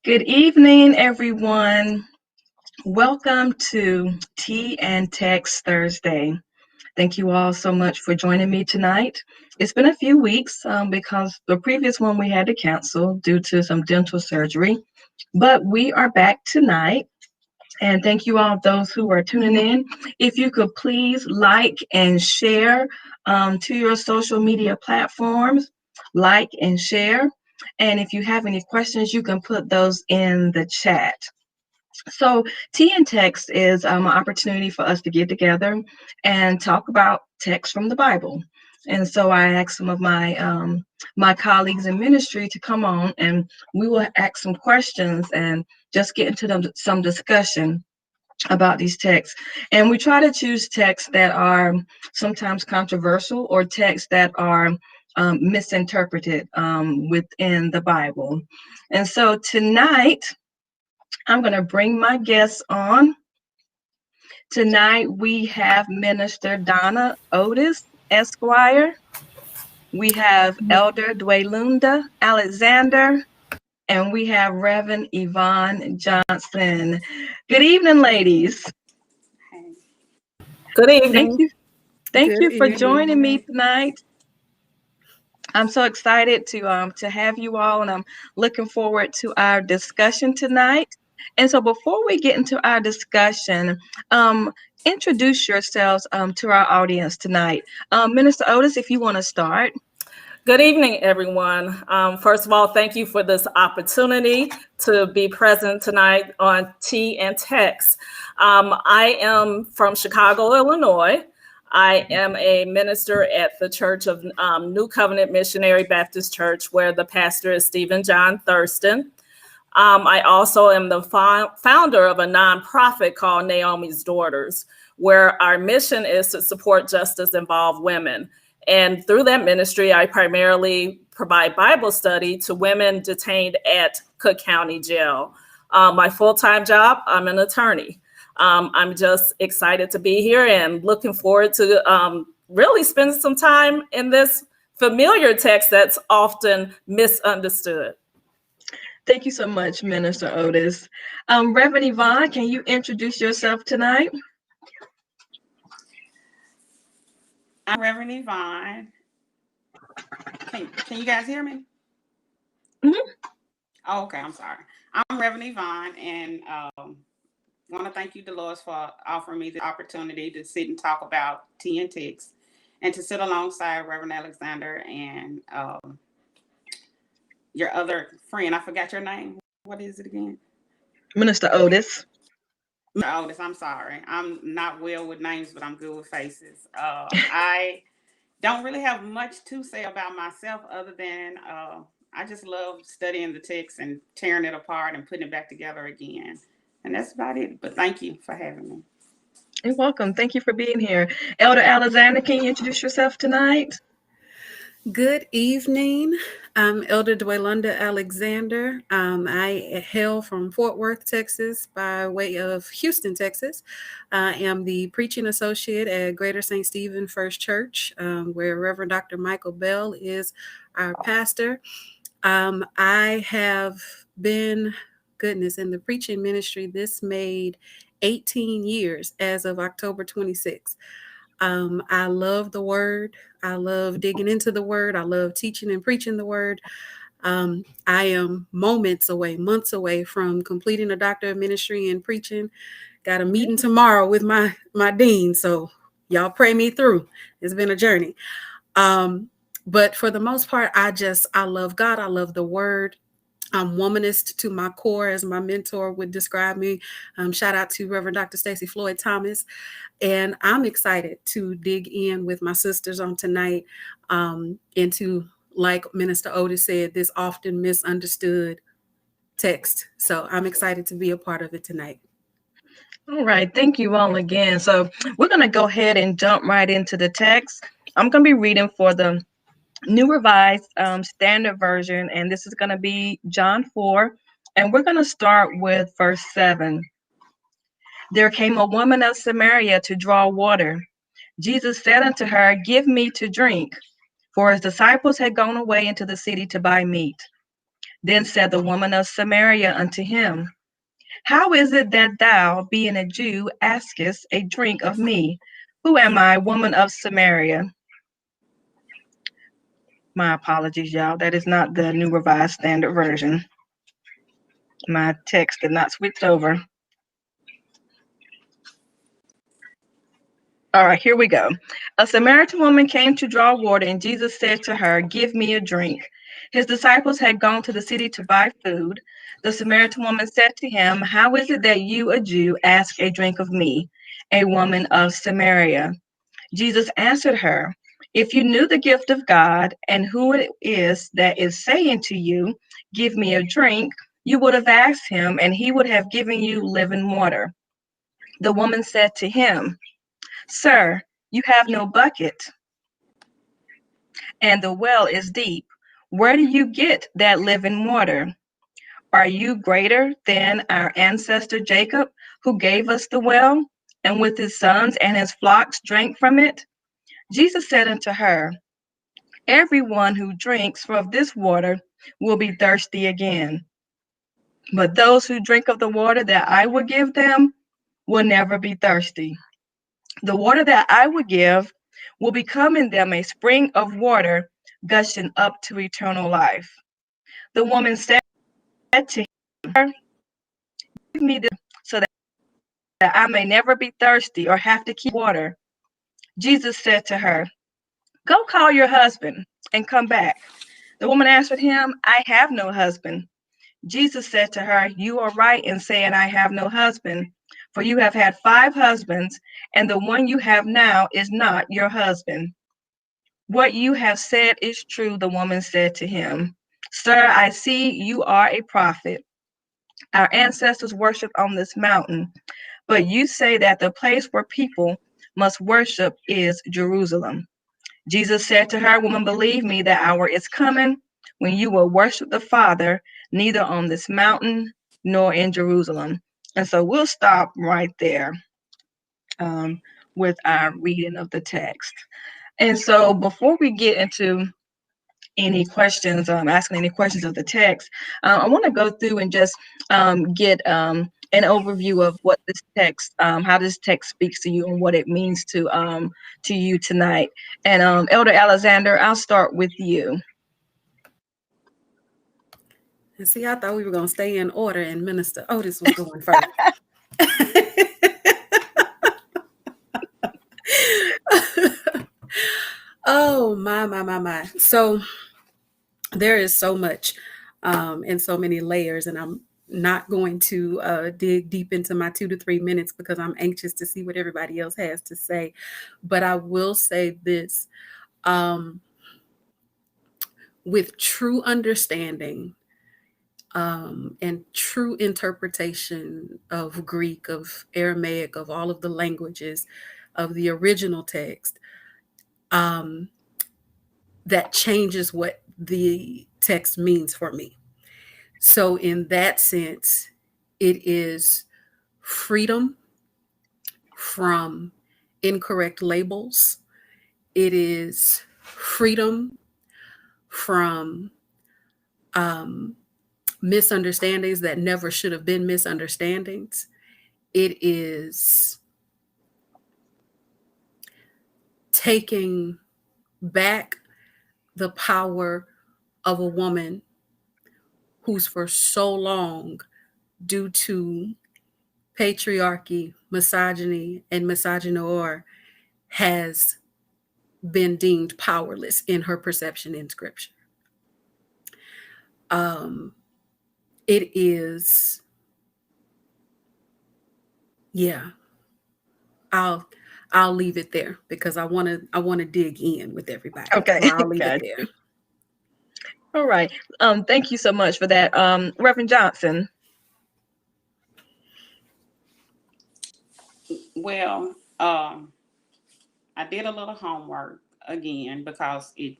Good evening, everyone. Welcome to Tea and Text Thursday. Thank you all so much for joining me tonight. It's been a few weeks because the previous one we had to cancel due to some dental surgery, but we are back tonight. And thank you all those who are tuning in. If you could please like and share to your social media platforms, like and share. And if you have any questions, you can put those in the chat. So, Tea and Text is an opportunity for us to get together and talk about text from the Bible. And so I asked some of my colleagues in ministry to come on, and we will ask some questions and just get into some discussion about these texts. And we try to choose texts that are sometimes controversial or texts that are misinterpreted within the Bible. And so tonight, I'm going to bring my guests on. Tonight, we have Minister Donna Otis, Esquire. We have Elder Dwelunda Alexander, and we have Reverend Yvonne Johnson. Good evening, ladies. Good evening. Thank you for joining me tonight. I'm so excited to have you all, and I'm looking forward to our discussion tonight. And so before we get into our discussion, introduce yourselves to our audience tonight. Minister Otis, if you want to start. Good evening, everyone. First of all, thank you for this opportunity to be present tonight on Tea and Text. I am from Chicago, Illinois. I am a minister at the Church of New Covenant Missionary Baptist Church, where the pastor is Stephen John Thurston. I also am the founder of a nonprofit called Naomi's Daughters, where our mission is to support justice-involved women. And through that ministry, I primarily provide Bible study to women detained at Cook County Jail. My full-time job, I'm an attorney. I'm just excited to be here and looking forward to really spending some time in this familiar text that's often misunderstood. Thank you so much, Minister Otis. Reverend Yvonne, can you introduce yourself tonight? I'm Reverend Yvonne. Can you guys hear me? Mm-hmm. Oh, okay, I'm sorry. I'm Reverend Yvonne, and want to thank you, Dolores, for offering me the opportunity to sit and talk about Tea and Text, and to sit alongside Reverend Alexander and your other friend. I forgot your name. What is it again? Minister Otis. Otis, I'm sorry. I'm not well with names, but I'm good with faces. I don't really have much to say about myself other than I just love studying the text and tearing it apart and putting it back together again. And that's about it. But thank you for having me. You're welcome. Thank you for being here. Elder Alexander, can you introduce yourself tonight? Good evening. I'm Elder Dwelunda Alexander. I hail from Fort Worth, Texas, by way of Houston, Texas. I am the preaching associate at Greater St. Stephen First Church, where Reverend Dr. Michael Bell is our pastor. I have been, in the preaching ministry. This made 18 years as of October 26th. I love the word. I love digging into the word. I love teaching and preaching the word. I am months away from completing a doctor of ministry and preaching. Got a meeting tomorrow with my dean. So y'all pray me through. It's been a journey. But for the most part, I love God. I love the word. I'm womanist to my core, as my mentor would describe me. Shout out to Reverend Dr. Stacy Floyd Thomas. And I'm excited to dig in with my sisters on tonight into, like Minister Otis said, this often misunderstood text. So I'm excited to be a part of it tonight. All right. Thank you all again. So we're going to go ahead and jump right into the text. I'm going to be reading for the New Revised Standard Version, and this is going to be John 4, and we're going to start with verse 7. There came a woman of Samaria to draw water. Jesus said unto her, Give me to drink, for his disciples had gone away into the city to buy meat. Then said the woman of Samaria unto him, how is it that thou, being a Jew, askest a drink of me? Who am I, woman of Samaria? My apologies, y'all. That is not the New Revised Standard Version. My text did not switch over. All right, here we go. A Samaritan woman came to draw water, and Jesus said to her, give me a drink. His disciples had gone to the city to buy food. The Samaritan woman said to him, how is it that you, a Jew, ask a drink of me, a woman of Samaria? Jesus answered her, if you knew the gift of God and who it is that is saying to you, give me a drink, you would have asked him, and he would have given you living water. The woman said to him, sir, you have no bucket, and the well is deep. Where do you get that living water? Are you greater than our ancestor Jacob, who gave us the well, and with his sons and his flocks drank from it? Jesus said unto her, everyone who drinks from this water will be thirsty again. But those who drink of the water that I will give them will never be thirsty. The water that I will give will become in them a spring of water gushing up to eternal life. The woman said to him, give me this so that I may never be thirsty or have to keep water. Jesus said to her, go call your husband and come back. The woman answered him, I have no husband. Jesus said to her, you are right in saying I have no husband, for you have had 5 husbands, and the one you have now is not your husband. What you have said is true, the woman said to him. Sir, I see you are a prophet. Our ancestors worshiped on this mountain, but you say that the place where people must worship is Jerusalem. Jesus said to her, woman, believe me, the hour is coming when you will worship the Father, neither on this mountain nor in Jerusalem. And so we'll stop right there with our reading of the text. And so before we get into any questions, asking any questions of the text, I want to go through and just get an overview of what this text, how this text speaks to you and what it means to you tonight. And Elder Alexander, I'll start with you. And see, I thought we were going to stay in order and Minister Otis was going first. Oh, my. So there is so much and so many layers, and I'm not going to dig deep into my 2 to 3 minutes because I'm anxious to see what everybody else has to say. But I will say this, with true understanding and true interpretation of Greek, of Aramaic, of all of the languages of the original text, that changes what the text means for me. So, in that sense, it is freedom from incorrect labels. It is freedom from misunderstandings that never should have been misunderstandings. It is taking back the power of a woman who's for so long, due to patriarchy, misogyny, and misogynoir, has been deemed powerless in her perception in Scripture. It is, yeah. I'll leave it there because I want to dig in with everybody. Okay, so I'll leave it there. All right. Thank you so much for that, Reverend Johnson. Well, I did a little homework again because it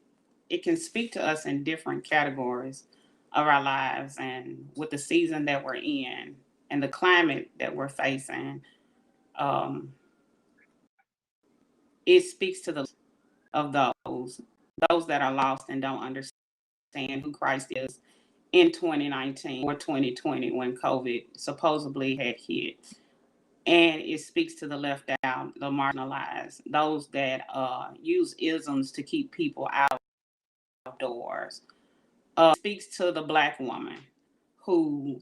can speak to us in different categories of our lives, and with the season that we're in and the climate that we're facing. It speaks to the of those that are lost and don't understand who Christ is in 2019 or 2020 when COVID supposedly had hit. And it speaks to the left out, the marginalized, those that use isms to keep people outdoors. Speaks to the Black woman who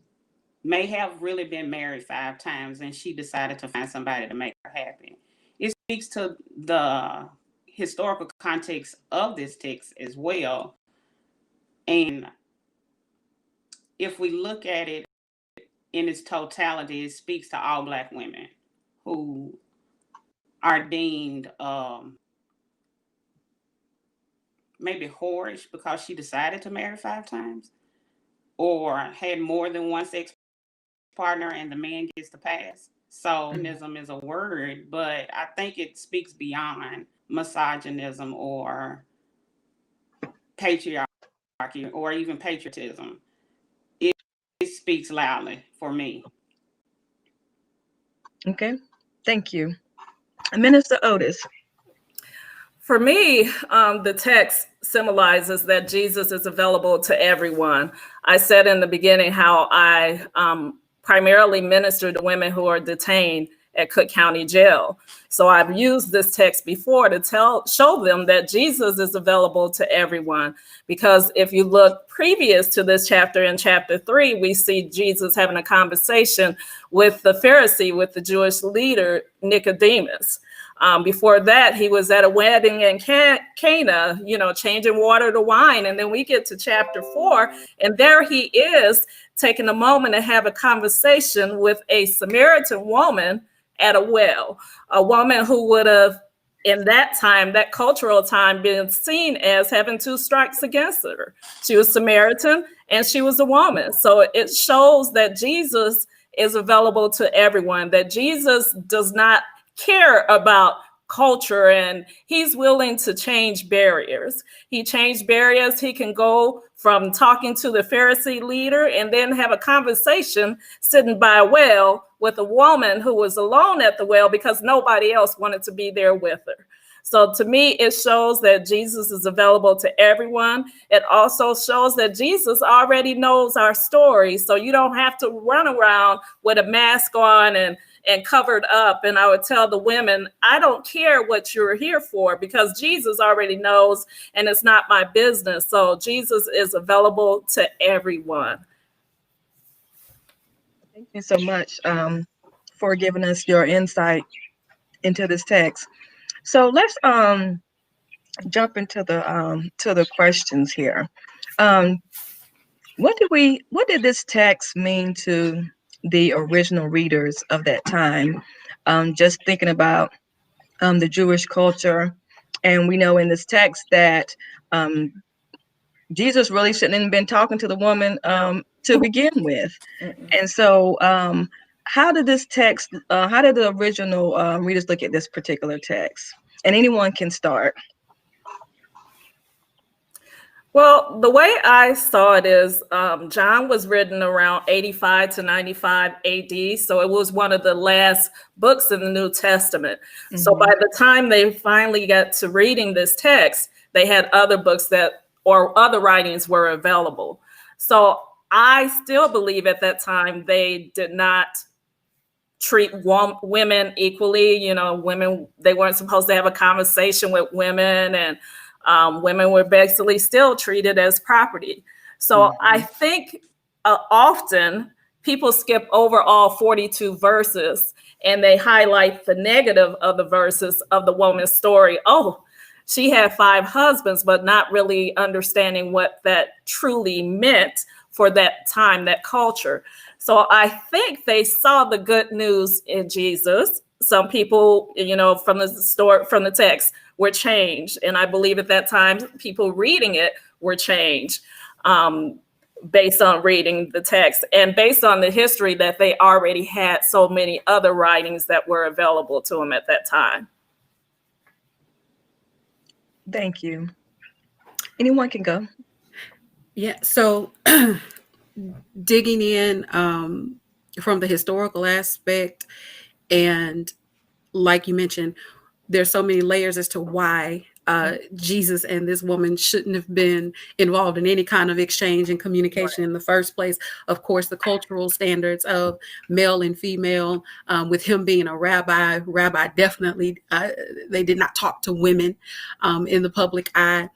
may have really been married 5 times and she decided to find somebody to make her happy. It speaks to the historical context of this text as well. And if we look at it in its totality, it speaks to all Black women who are deemed maybe whorish because she decided to marry 5 times or had more than one sex partner and the man gets the pass. So feminism is a word, but I think it speaks beyond misogynism or patriarchy or even patriotism. It speaks loudly for me. Okay, thank you. Minister Otis. For me, the text symbolizes that Jesus is available to everyone. I said in the beginning how I primarily minister to women who are detained at Cook County Jail. So I've used this text before to show them that Jesus is available to everyone. Because if you look previous to this chapter, in chapter 3, we see Jesus having a conversation with the Pharisee, with the Jewish leader, Nicodemus. Before that, he was at a wedding in Cana, changing water to wine. And then we get to chapter 4, and there he is taking a moment to have a conversation with a Samaritan woman at a well, a woman who would have, in that time, that cultural time, been seen as having 2 strikes against her. She was Samaritan and she was a woman. So it shows that Jesus is available to everyone, that Jesus does not care about culture and he's willing to change barriers. He changed barriers. He can go from talking to the Pharisee leader and then have a conversation sitting by a well with a woman who was alone at the well because nobody else wanted to be there with her. So to me, it shows that Jesus is available to everyone. It also shows that Jesus already knows our story. So you don't have to run around with a mask on and covered up. And I would tell the women, I don't care what you're here for because Jesus already knows and it's not my business. So Jesus is available to everyone. Thank you so much for giving us your insight into this text. So let's jump into the questions here. What did this text mean to the original readers of that time? Just thinking about the Jewish culture, and we know in this text that Jesus really shouldn't have been talking to the woman to begin with. And so how did the original readers look at this particular text? And anyone can start. Well, the way I saw it is John was written around 85 to 95 AD. So it was one of the last books in the New Testament. Mm-hmm. So by the time they finally got to reading this text, they had other books or other writings were available. So I still believe at that time they did not treat women equally. Women, they weren't supposed to have a conversation with women, and women were basically still treated as property. So mm-hmm. I think often people skip over all 42 verses and they highlight the negative of the verses of the woman's story. Oh, she had 5 husbands, but not really understanding what that truly meant for that time, that culture. So I think they saw the good news in Jesus. Some people, from the story, from the text, were changed. And I believe at that time, people reading it were changed based on reading the text and based on the history that they already had so many other writings that were available to them at that time. Thank you. Anyone can go. Yeah, so digging in from the historical aspect, and like you mentioned, there's so many layers as to why Jesus and this woman shouldn't have been involved in any kind of exchange and communication in the first place. Of course, the cultural standards of male and female, with him being a rabbi definitely, they did not talk to women in the public eye.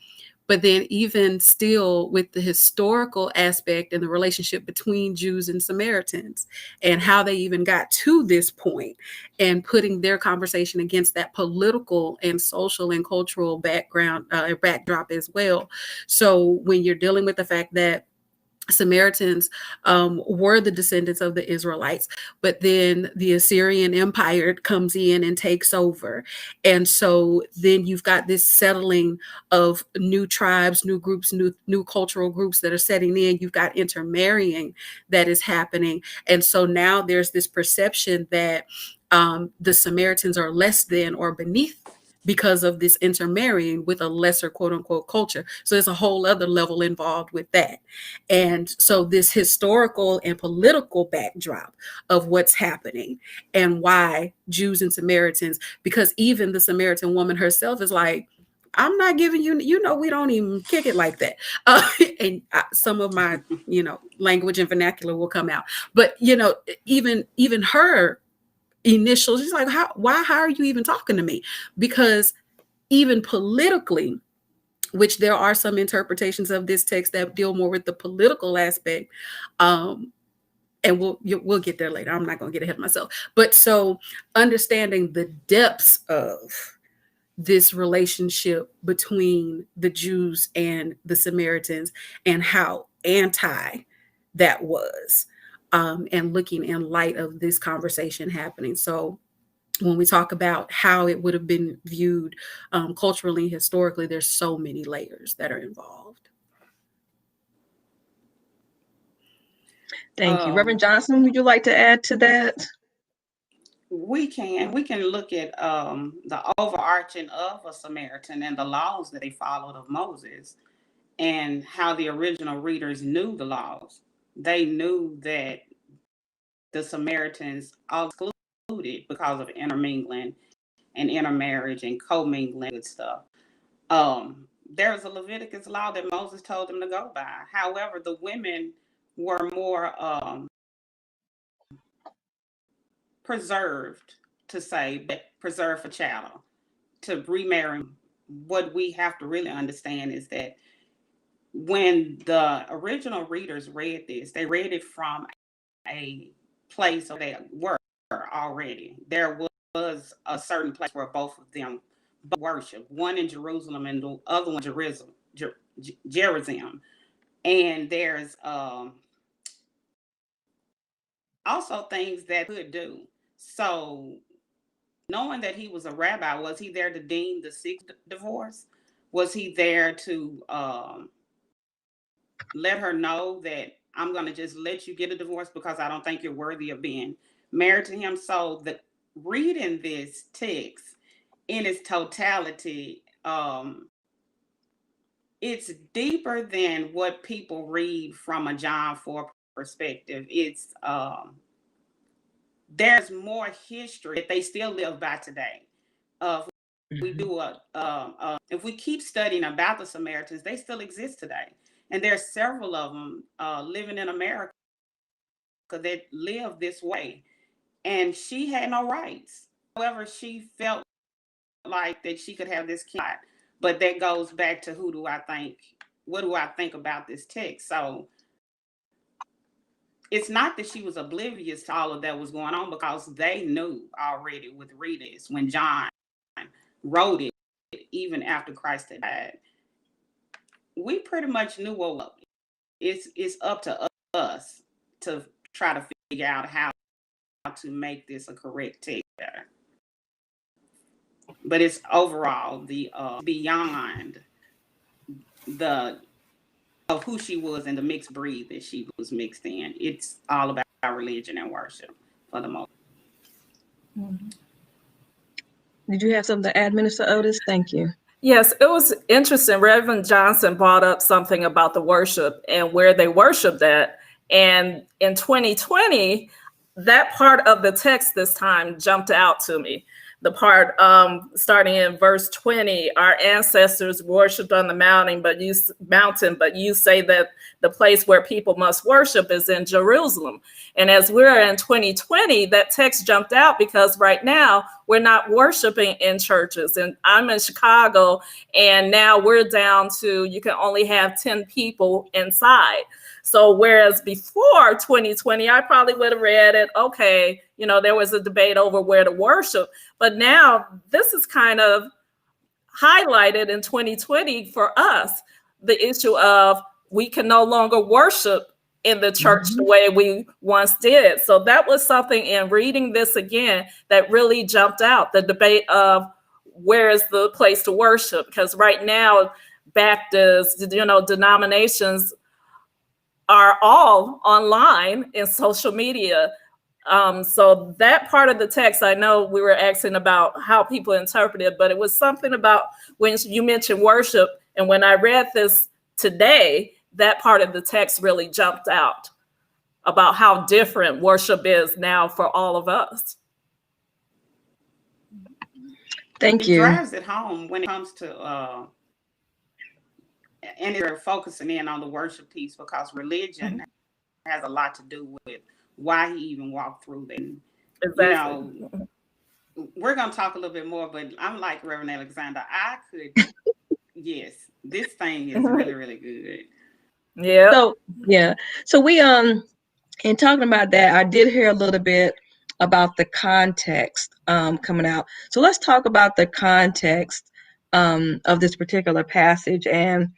But then even still with the historical aspect and the relationship between Jews and Samaritans and how they even got to this point, and putting their conversation against that political and social and cultural backdrop as well. So when you're dealing with the fact that Samaritans were the descendants of the Israelites, but then the Assyrian Empire comes in and takes over. And so then you've got this settling of new tribes, new groups, new cultural groups that are setting in. You've got intermarrying that is happening. And so now there's this perception that the Samaritans are less than or beneath because of this intermarrying with a lesser quote unquote culture. So there's a whole other level involved with that. And so this historical and political backdrop of what's happening and why Jews and Samaritans, because even the Samaritan woman herself is like, I'm not giving you, we don't even kick it like that. And some of my, language and vernacular will come out. But, even her initial, she's like, how are you even talking to me? Because even politically, which there are some interpretations of this text that deal more with the political aspect, and we'll get there later. I'm not going to get ahead of myself. But so understanding the depths of this relationship between the Jews and the Samaritans and how anti that was, and looking in light of this conversation happening. So when we talk about how it would have been viewed culturally, historically, there's so many layers that are involved. Thank you. Reverend Johnson, would you like to add to that? We can look at the overarching of a Samaritan and the laws that they followed of Moses and how the original readers knew the laws. They knew that the Samaritans all excluded because of intermingling and intermarriage and commingling with stuff. There's a Leviticus law that Moses told them to go by. However, the women were more preserved, to say, but preserved for chattel, to remarry. What we have to really understand is that when the original readers read this, they read it from a place where they were already. There was a certain place where both of them worship, one in Jerusalem and the other one Jerusalem. And there's also things that could do. So knowing that he was a rabbi, was he there to deem the sixth divorce? Was he there to let her know that I'm going to just let you get a divorce because I don't think you're worthy of being married to him? So reading this text in its totality, it's deeper than what people read from a John 4 perspective. It's there's more history that they still live by today. We do if we keep studying about the Samaritans, they still exist today, and there's several of them living in America that live this way. And she had no rights. However, she felt like that she could have this kid. But that goes back to what do I think about this text? So it's not that she was oblivious to all of that was going on, because they knew already with readers when John wrote it, even after Christ had died. We pretty much knew what it's up to us to try to figure out how to make this a correct text. But it's overall the beyond the of who she was and the mixed breed that she was mixed in. It's all about religion and worship for the most. Did you have something to add, Minister Otis? Thank you. Yes, it was interesting. Reverend Johnson brought up something about the worship and where they worship that. And in 2020, that part of the text this time jumped out to me. The part starting in verse 20, our ancestors worshipped on the mountain, but you say that the place where people must worship is in Jerusalem. And as we're in 2020, that text jumped out because right now we're not worshiping in churches. And I'm in Chicago, and now we're down to you can only have 10 people inside. So whereas before 2020, I probably would have read it, okay, there was a debate over where to worship. But now this is kind of highlighted in 2020 for us, the issue of we can no longer worship in the church the way we once did. So that was something in reading this again that really jumped out, the debate of where is the place to worship? Because right now, Baptists, denominations are all online in social media. So that part of the text, I know we were asking about how people interpret it, but it was something about when you mentioned worship. And when I read this today, that part of the text really jumped out about how different worship is now for all of us. Thank It you. drives it home when it comes to and they're focusing in on the worship piece because religion has a lot to do with why he even walked through there. Exactly. We're going to talk a little bit more, but I'm like Reverend Alexander. Yes, this thing is really, really good. Yeah. So we in talking about that, I did hear a little bit about the context coming out. So let's talk about the context of this particular passage, and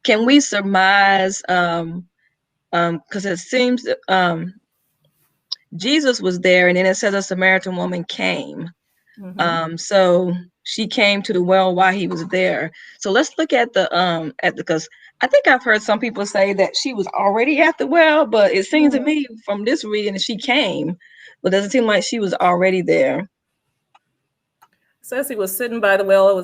can we surmise because it seems Jesus was there, and then it says a Samaritan woman came. So she came to the well while he was there. So let's look at because I think I've heard some people say that she was already at the well, but it seems to me from this reading that she came, but it doesn't seem like she was already there. Says he was sitting by the well.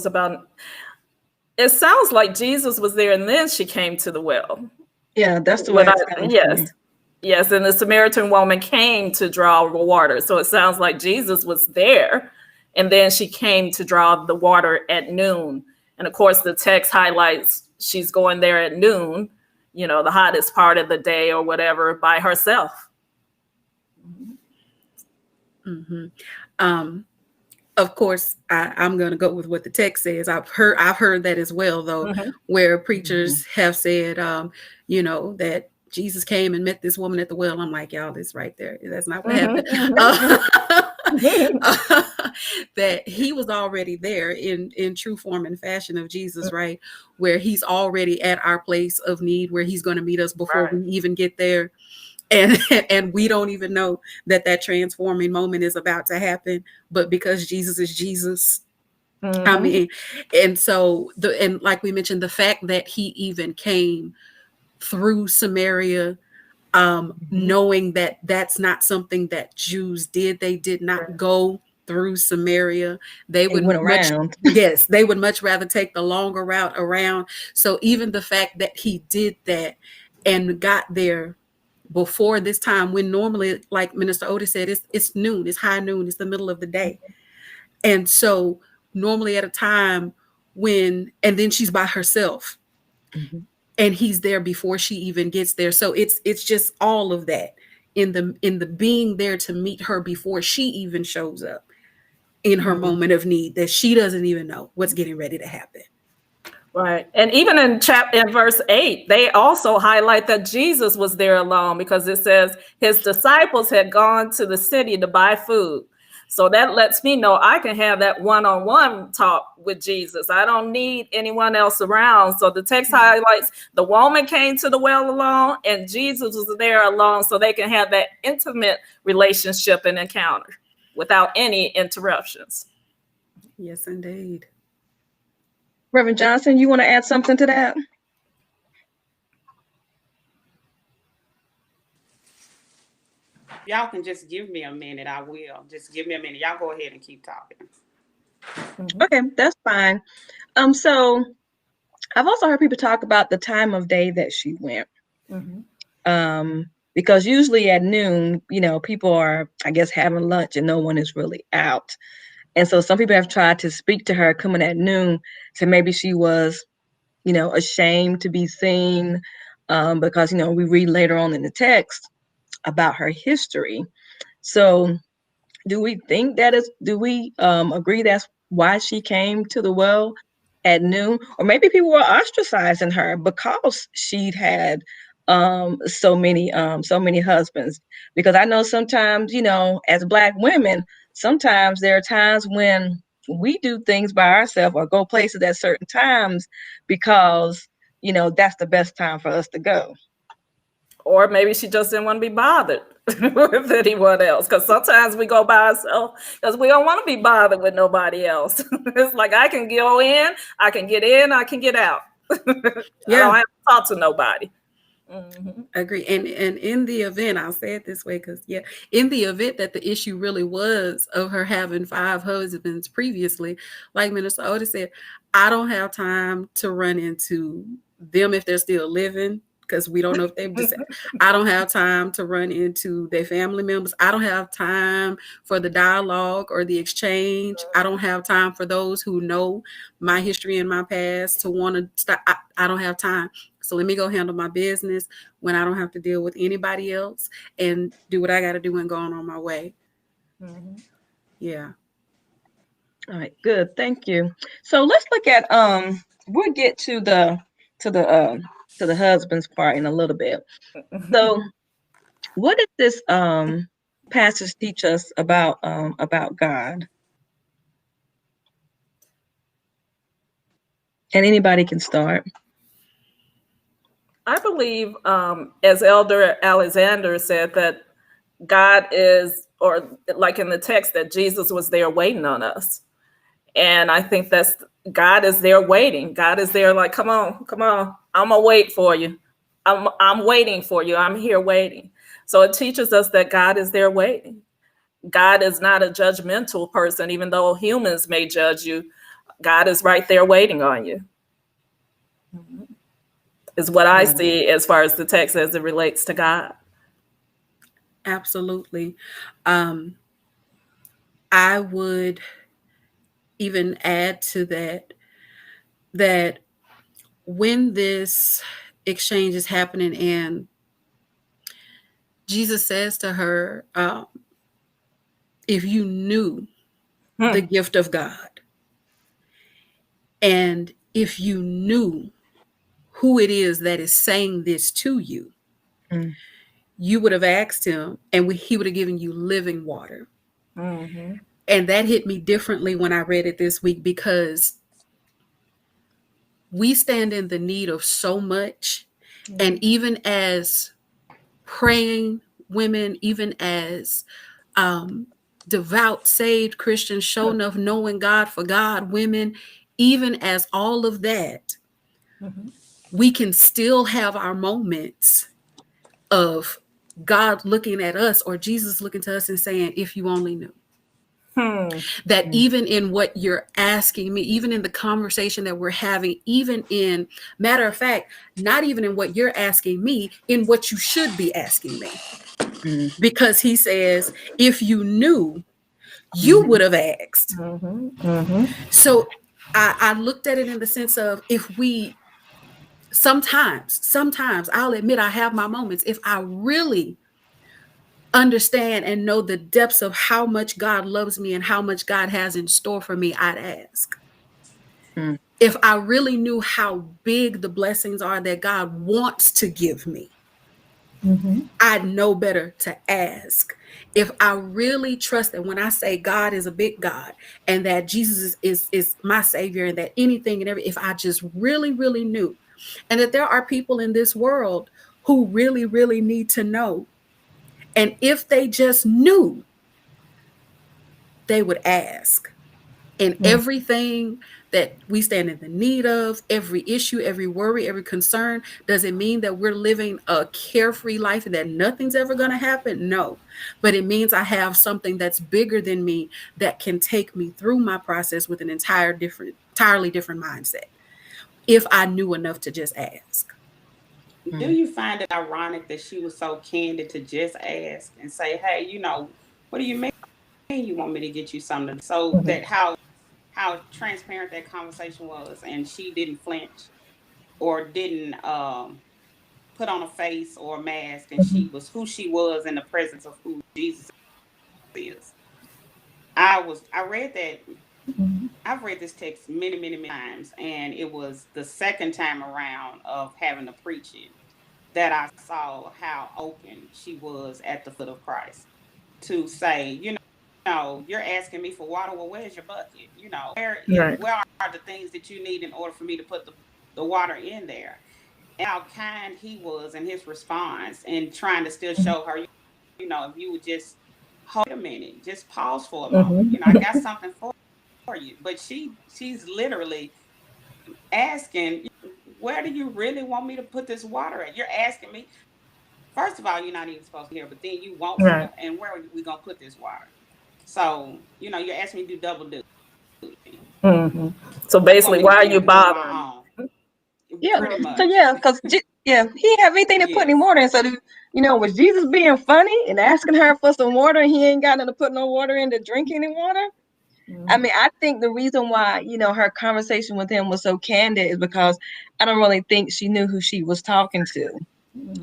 It sounds like Jesus was there and then she came to the well. Yeah, that's the way it sounds to me. Yes, and the Samaritan woman came to draw water. So it sounds like Jesus was there, and then she came to draw the water at noon. And of course, the text highlights she's going there at noon, the hottest part of the day or whatever, by herself. Of course, I'm going to go with what the text says. I've heard that as well, though, where preachers have said, that Jesus came and met this woman at the well. I'm like, y'all, this right there. That's not what happened. That he was already there in true form and fashion of Jesus, right? Where he's already at our place of need, where he's going to meet us before we even get there. And we don't even know that transforming moment is about to happen, but because Jesus is Jesus, I mean, and so and like we mentioned, the fact that he even came through Samaria, knowing that that's not something that Jews did. They did not go through Samaria. They would went around. They would much rather take the longer route around. So even the fact that he did that and got there before this time, when normally, like Minister Otis said, it's noon, it's high noon, it's the middle of the day. And so normally at a time and then she's by herself, and he's there before she even gets there. So it's just all of that in the being there to meet her before she even shows up in her moment of need, that she doesn't even know what's getting ready to happen. Right. And even in verse 8, they also highlight that Jesus was there alone, because it says his disciples had gone to the city to buy food. So that lets me know I can have that one-on-one talk with Jesus. I don't need anyone else around. So the text highlights the woman came to the well alone and Jesus was there alone, so they can have that intimate relationship and encounter without any interruptions. Yes, indeed. Reverend Johnson, you want to add something to that? Y'all can just give me a minute. I will. Just give me a minute. Y'all go ahead and keep talking. Okay, that's fine. So I've also heard people talk about the time of day that she went. because usually at noon, people are, I guess, having lunch and no one is really out. And so some people have tried to speak to her coming at noon, so maybe she was, ashamed to be seen, because, we read later on in the text about her history. So do we think do we agree that's why she came to the well at noon? Or maybe people were ostracizing her because she'd had so many husbands. Because I know sometimes, as Black women, sometimes there are times when we do things by ourselves or go places at certain times because, that's the best time for us to go. Or maybe she just didn't want to be bothered with anyone else. Because sometimes we go by ourselves because we don't want to be bothered with nobody else. It's like I can go in, I can get in, I can get out. I don't have to talk to nobody. Mm-hmm. Agree. And in the event, I'll say it this way, because in the event that the issue really was of her having 5 husbands previously, like Minister Otis said, I don't have time to run into them if they're still living, because we don't know if they've decided. I don't have time to run into their family members. I don't have time for the dialogue or the exchange. I don't have time for those who know my history and my past to want to stop. I don't have time. So let me go handle my business when I don't have to deal with anybody else and do what I got to do and go on my way. Mm-hmm. Yeah. All right, good. Thank you. So let's look at we'll get to the husband's part in a little bit. So what does this passage teach us about God? And anybody can start. I believe, as Elder Alexander said, that God is, or like in the text, that Jesus was there waiting on us. And I think that's God is there waiting. God is there like, come on, I'm gonna wait for you. I'm waiting for you. I'm here waiting. So it teaches us that God is there waiting. God is not a judgmental person, even though humans may judge you. God is right there waiting on you. Is what I see as far as the text as it relates to God. Absolutely. I would even add to that when this exchange is happening and Jesus says to her, if you knew the gift of God, and if you knew who it is that is saying this to you, you would have asked him, and he would have given you living water. Mm-hmm. And that hit me differently when I read it this week, because we stand in the need of so much. Mm-hmm. And even as praying women, even as devout, saved Christians, show enough knowing God for God women, even as all of that, we can still have our moments of God looking at us or Jesus looking to us and saying, if you only knew. That even in what you're asking me, even in the conversation that we're having, even in, matter of fact, not even in what you're asking me, in what you should be asking me. Because he says, if you knew, you would have asked. So I looked at it in the sense of, if we sometimes I'll admit I have my moments, if I really understand and know the depths of how much God loves me and how much God has in store for me, I'd ask. If I really knew how big the blessings are that God wants to give me, I'd know better to ask. If I really trust that when I say God is a big God and that Jesus is my savior and that anything and everything, if I just really, really knew, and that there are people in this world who really, really need to know. And if they just knew, they would ask. And everything that we stand in the need of, every issue, every worry, every concern, does it mean that we're living a carefree life and that nothing's ever going to happen? No. But it means I have something that's bigger than me that can take me through my process with an entirely different mindset, if I knew enough to just ask. Do you find it ironic that she was so candid to just ask and say, "Hey, what do you mean you want me to get you something?" So that how transparent that conversation was, and she didn't flinch or didn't put on a face or a mask, and she was who she was in the presence of who Jesus is. I read that. I've read this text many, many, many times, and it was the second time around of having to preach it that I saw how open she was at the foot of Christ to say, you're asking me for water. Well, where's your bucket? Right. Where are the things that you need in order for me to put the water in there? And how kind he was in his response and trying to still show her, if you would just hold a minute, just pause for a moment. I got something for you. But she's literally asking, where do you really want me to put this water at? You're asking me. First of all, you're not even supposed to be here, but then you want Right. some, and where are we gonna put this water? So, you're asking me to do double duty. So You want basically, me to why are bring you a bowl of bothering? my own. Yeah. Pretty So much. yeah, because yeah, he didn't have anything to put any Yes. water in. So was Jesus being funny and asking her for some water, and he ain't got nothing to put no water in to drink any water? I mean, I think the reason why her conversation with him was so candid is because I don't really think she knew who she was talking to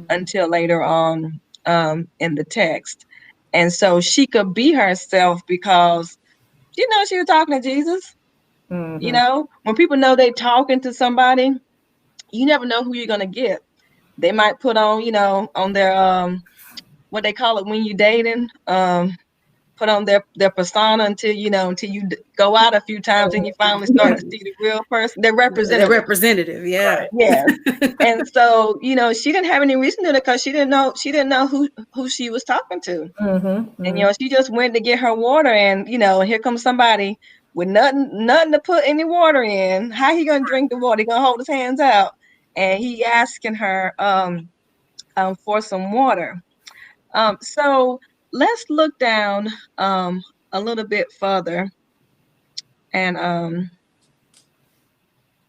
until later on in the text, and so she could be herself because she was talking to Jesus. When people know they talking to somebody, you never know who you're gonna get. They might put on their what they call it when you dating, put on their persona until you go out a few times and you finally start to see the real person, their The representative. representative, yeah. Yes. And so, she didn't have any reason to, because she didn't know who she was talking to. And she just went to get her water, and here comes somebody with nothing to put any water in. How he gonna drink the water? He gonna hold his hands out, and he asking her for some water. So let's look down a little bit further, and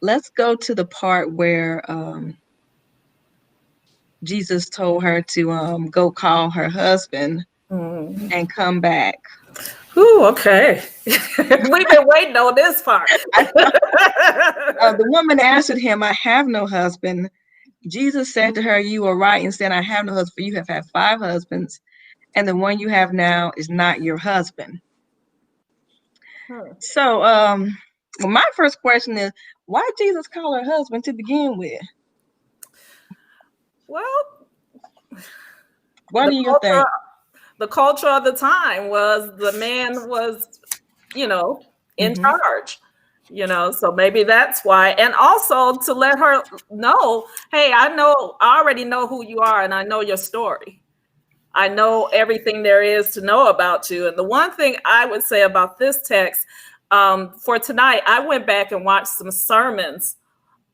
let's go to the part where Jesus told her to go call her husband and come back. Ooh, okay. We've been waiting on this part. The woman answered him, "I have no husband." Jesus said to her, "You are right in saying I have no husband, for you have had 5 husbands, and the one you have now is not your husband." So, well, my first question is, why did Jesus call her husband to begin with? Well, What do you think? the culture of the time was the man was, in charge. So maybe that's why. And also to let her know, hey, I already know who you are, and I know your story. I know everything there is to know about you. And the one thing I would say about this text, for tonight, I went back and watched some sermons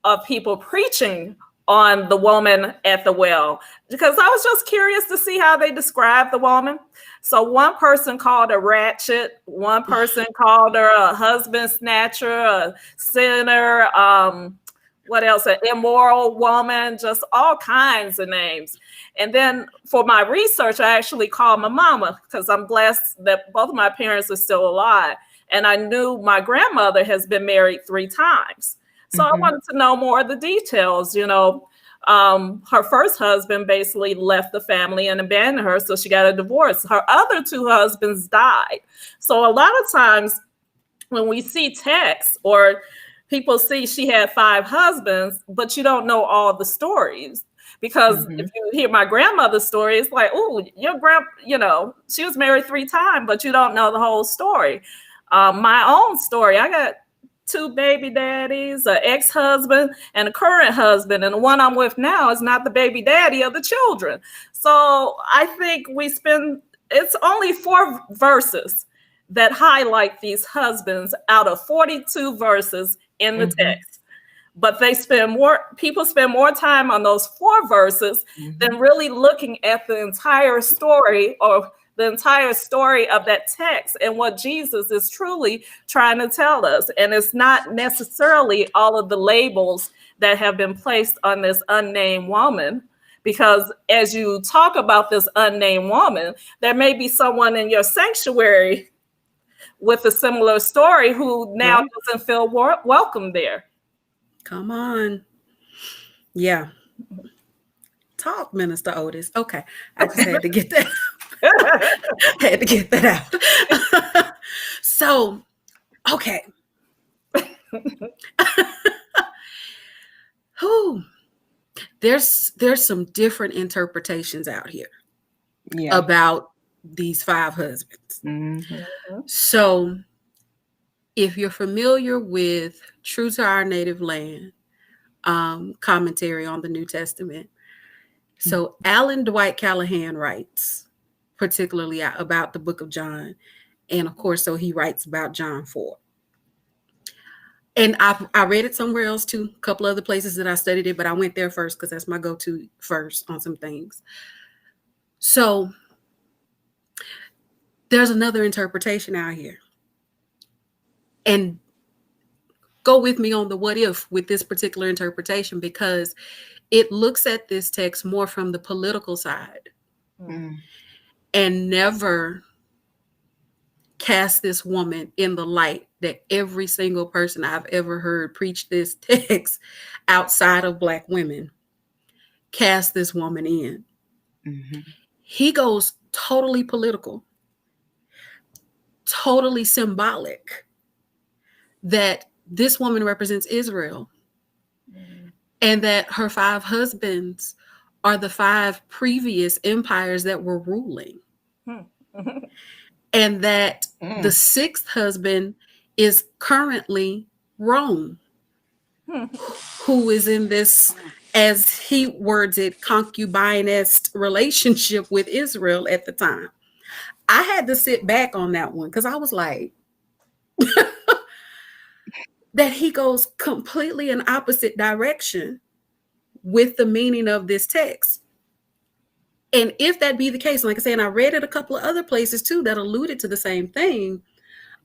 of people preaching on the woman at the well, because I was just curious to see how they described the woman. So one person called her ratchet, one person called her a husband snatcher, a sinner, what else, an immoral woman, just all kinds of names. And then for my research, I actually called my mama, because I'm blessed that both of my parents are still alive. And I knew my grandmother has been married 3 times. So I wanted to know more of the details. Her first husband basically left the family and abandoned her, so she got a divorce. Her other 2 husbands died. So a lot of times when we see texts or people see she had 5 husbands, but you don't know all the stories. Because if you hear my grandmother's story, it's like, oh, your she was married 3 times, but you don't know the whole story. My own story, I got 2 baby daddies, an ex-husband, and a current husband. And the one I'm with now is not the baby daddy of the children. So I think it's only 4 verses that highlight these husbands out of 42 verses in the text. But people spend more time on those 4 verses than really looking at the entire story, or the entire story of that text and what Jesus is truly trying to tell us. And it's not necessarily all of the labels that have been placed on this unnamed woman. Because as you talk about this unnamed woman, there may be someone in your sanctuary with a similar story who now doesn't feel welcome there. Come on. Yeah. Talk, Minister Otis. Okay. I just had to get that. Had to get that out. So, okay. Whew. There's some different interpretations out here about these 5 husbands. So, if you're familiar with True to Our Native Land commentary on the New Testament, so Alan Dwight Callahan writes particularly about the book of John. And of course, so he writes about John 4. And I read it somewhere else too, a couple other places that I studied it, but I went there first because that's my go-to first on some things. So there's another interpretation out here. And go with me on the what if with this particular interpretation, because it looks at this text more from the political side and never cast this woman in the light that every single person I've ever heard preach this text outside of Black women cast this woman in. He goes totally political, totally symbolic, that this woman represents Israel and that her 5 husbands are the 5 previous empires that were ruling. And that the 6th husband is currently Rome, who is in this, as he words it, concubinist relationship with Israel at the time. I had to sit back on that one because I was like, that he goes completely in opposite direction with the meaning of this text. And if that be the case, like I said, and I read it a couple of other places too that alluded to the same thing.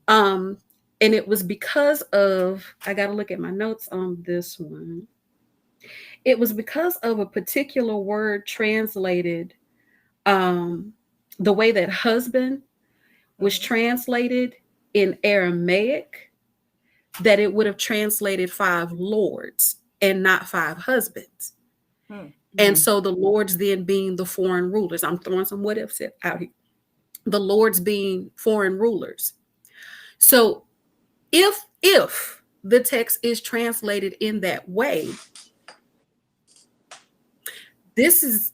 And it was because of, I got to look at my notes on this one. It was because of a particular word translated, the way that husband was translated in Aramaic, that it would have translated 5 lords and not 5 husbands. And so the lords then being the foreign rulers. I'm throwing some what ifs out here. The lords being foreign rulers. So if the text is translated in that way, this is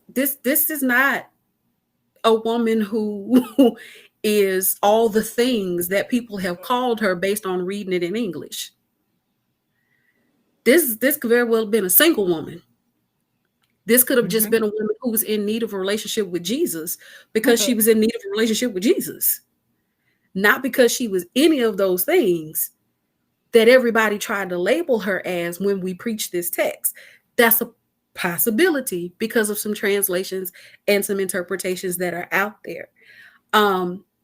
not a woman who is all the things that people have called her based on reading it in English. This could very well have been a single woman. This could have just been a woman who was in need of a relationship with Jesus because she was in need of a relationship with Jesus. Not because she was any of those things that everybody tried to label her as when we preach this text. That's a possibility because of some translations and some interpretations that are out there.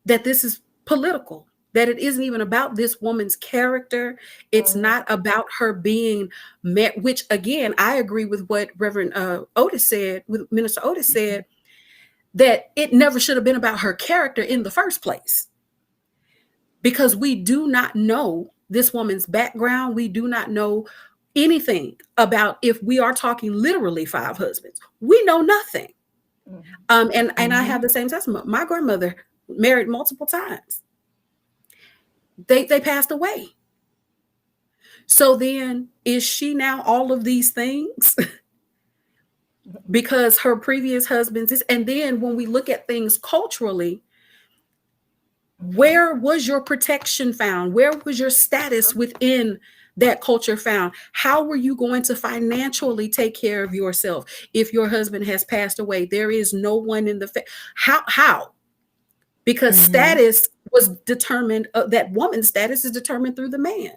That this is political, that it isn't even about this woman's character. It's not about her being met, which again, I agree with what Reverend Otis said, with Minister Otis said, that it never should have been about her character in the first place. Because we do not know this woman's background. We do not know anything about, if we are talking literally 5 husbands, we know nothing. And I have the same testimony. My grandmother married multiple times. They passed away. So then is she now all of these things? Because her previous husbands is, and then when we look at things culturally, where was your protection found? Where was your status within that culture found? How were you going to financially take care of yourself if your husband has passed away? There is no one in the how? Because status was determined, that woman's status is determined through the man.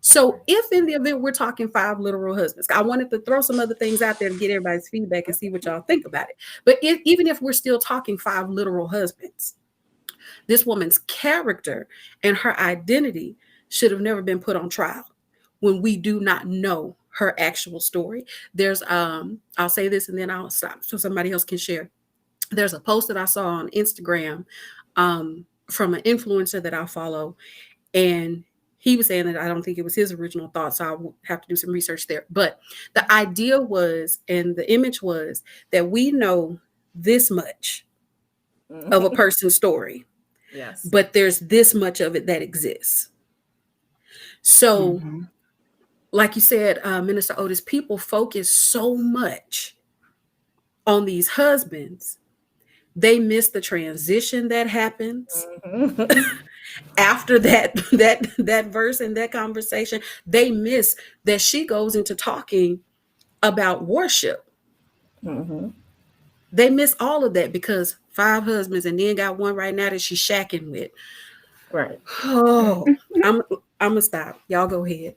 So if in the event we're talking 5 literal husbands, I wanted to throw some other things out there to get everybody's feedback and see what y'all think about it. But even if we're still talking 5 literal husbands, this woman's character and her identity should have never been put on trial when we do not know her actual story. There's I'll say this and then I'll stop so somebody else can share. There's a post that I saw on Instagram from an influencer that I follow, and he was saying that I don't think it was his original thought, so I'll have to do some research there. But the idea was, and the image was, that we know this much of a person's story, Yes. but there's this much of it that exists. So, Mm-hmm. like you said, Minister Otis, people focus so much on these husbands, they miss the transition that happens after that verse and that conversation. They miss that she goes into talking about worship. Mm-hmm. They miss all of that because 5 husbands and then got one right now that she's shacking with. Right. Oh, I'm gonna stop. Y'all go ahead.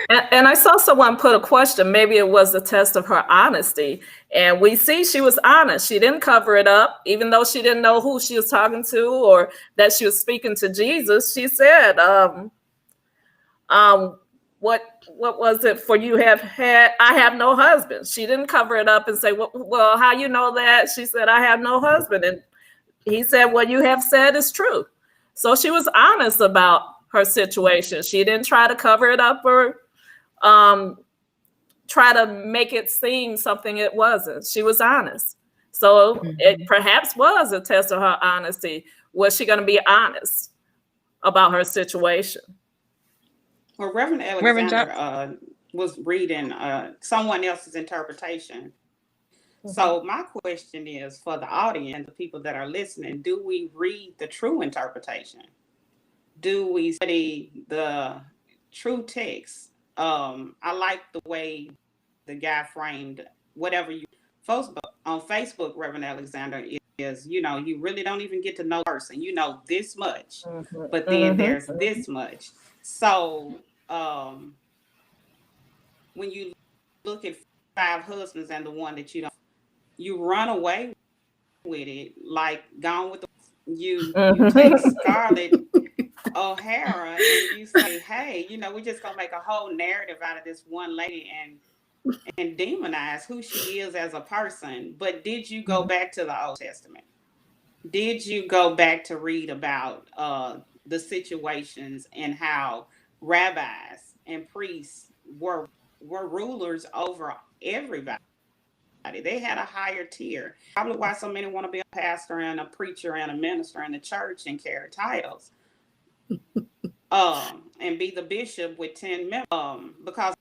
And I saw someone put a question. Maybe it was a test of her honesty. And we see she was honest. She didn't cover it up, even though she didn't know who she was talking to or that she was speaking to Jesus. She said, what was it for you have had? I have no husband. She didn't cover it up and say, well, how you know that? She said, I have no husband. And he said, what you have said is true. So she was honest about her situation. She didn't try to cover it up or try to make it seem something it wasn't. She was honest. So it perhaps was a test of her honesty. Was she going to be honest about her situation? Well, Reverend Alexander was reading someone else's interpretation. Mm-hmm. So my question is for the audience and the people that are listening, do we read the true interpretation? Do we study the true text? I like the way the guy framed whatever you on Facebook, Reverend Alexander, is, you know, you really don't even get to know the person. You know this much, but then there's this much. So when you look at 5 husbands and the one that you don't, you run away with it, like Gone with the you take Scarlett O'Hara and you say, hey, you know, we're just gonna make a whole narrative out of this one lady and demonize who she is as a person. But did you go back to the Old Testament? Did you go back to read about the situations and how rabbis and priests were rulers over everybody? They had a higher tier. Probably why so many want to be a pastor and a preacher and a minister in the church and carry titles. And be the bishop with 10 members, because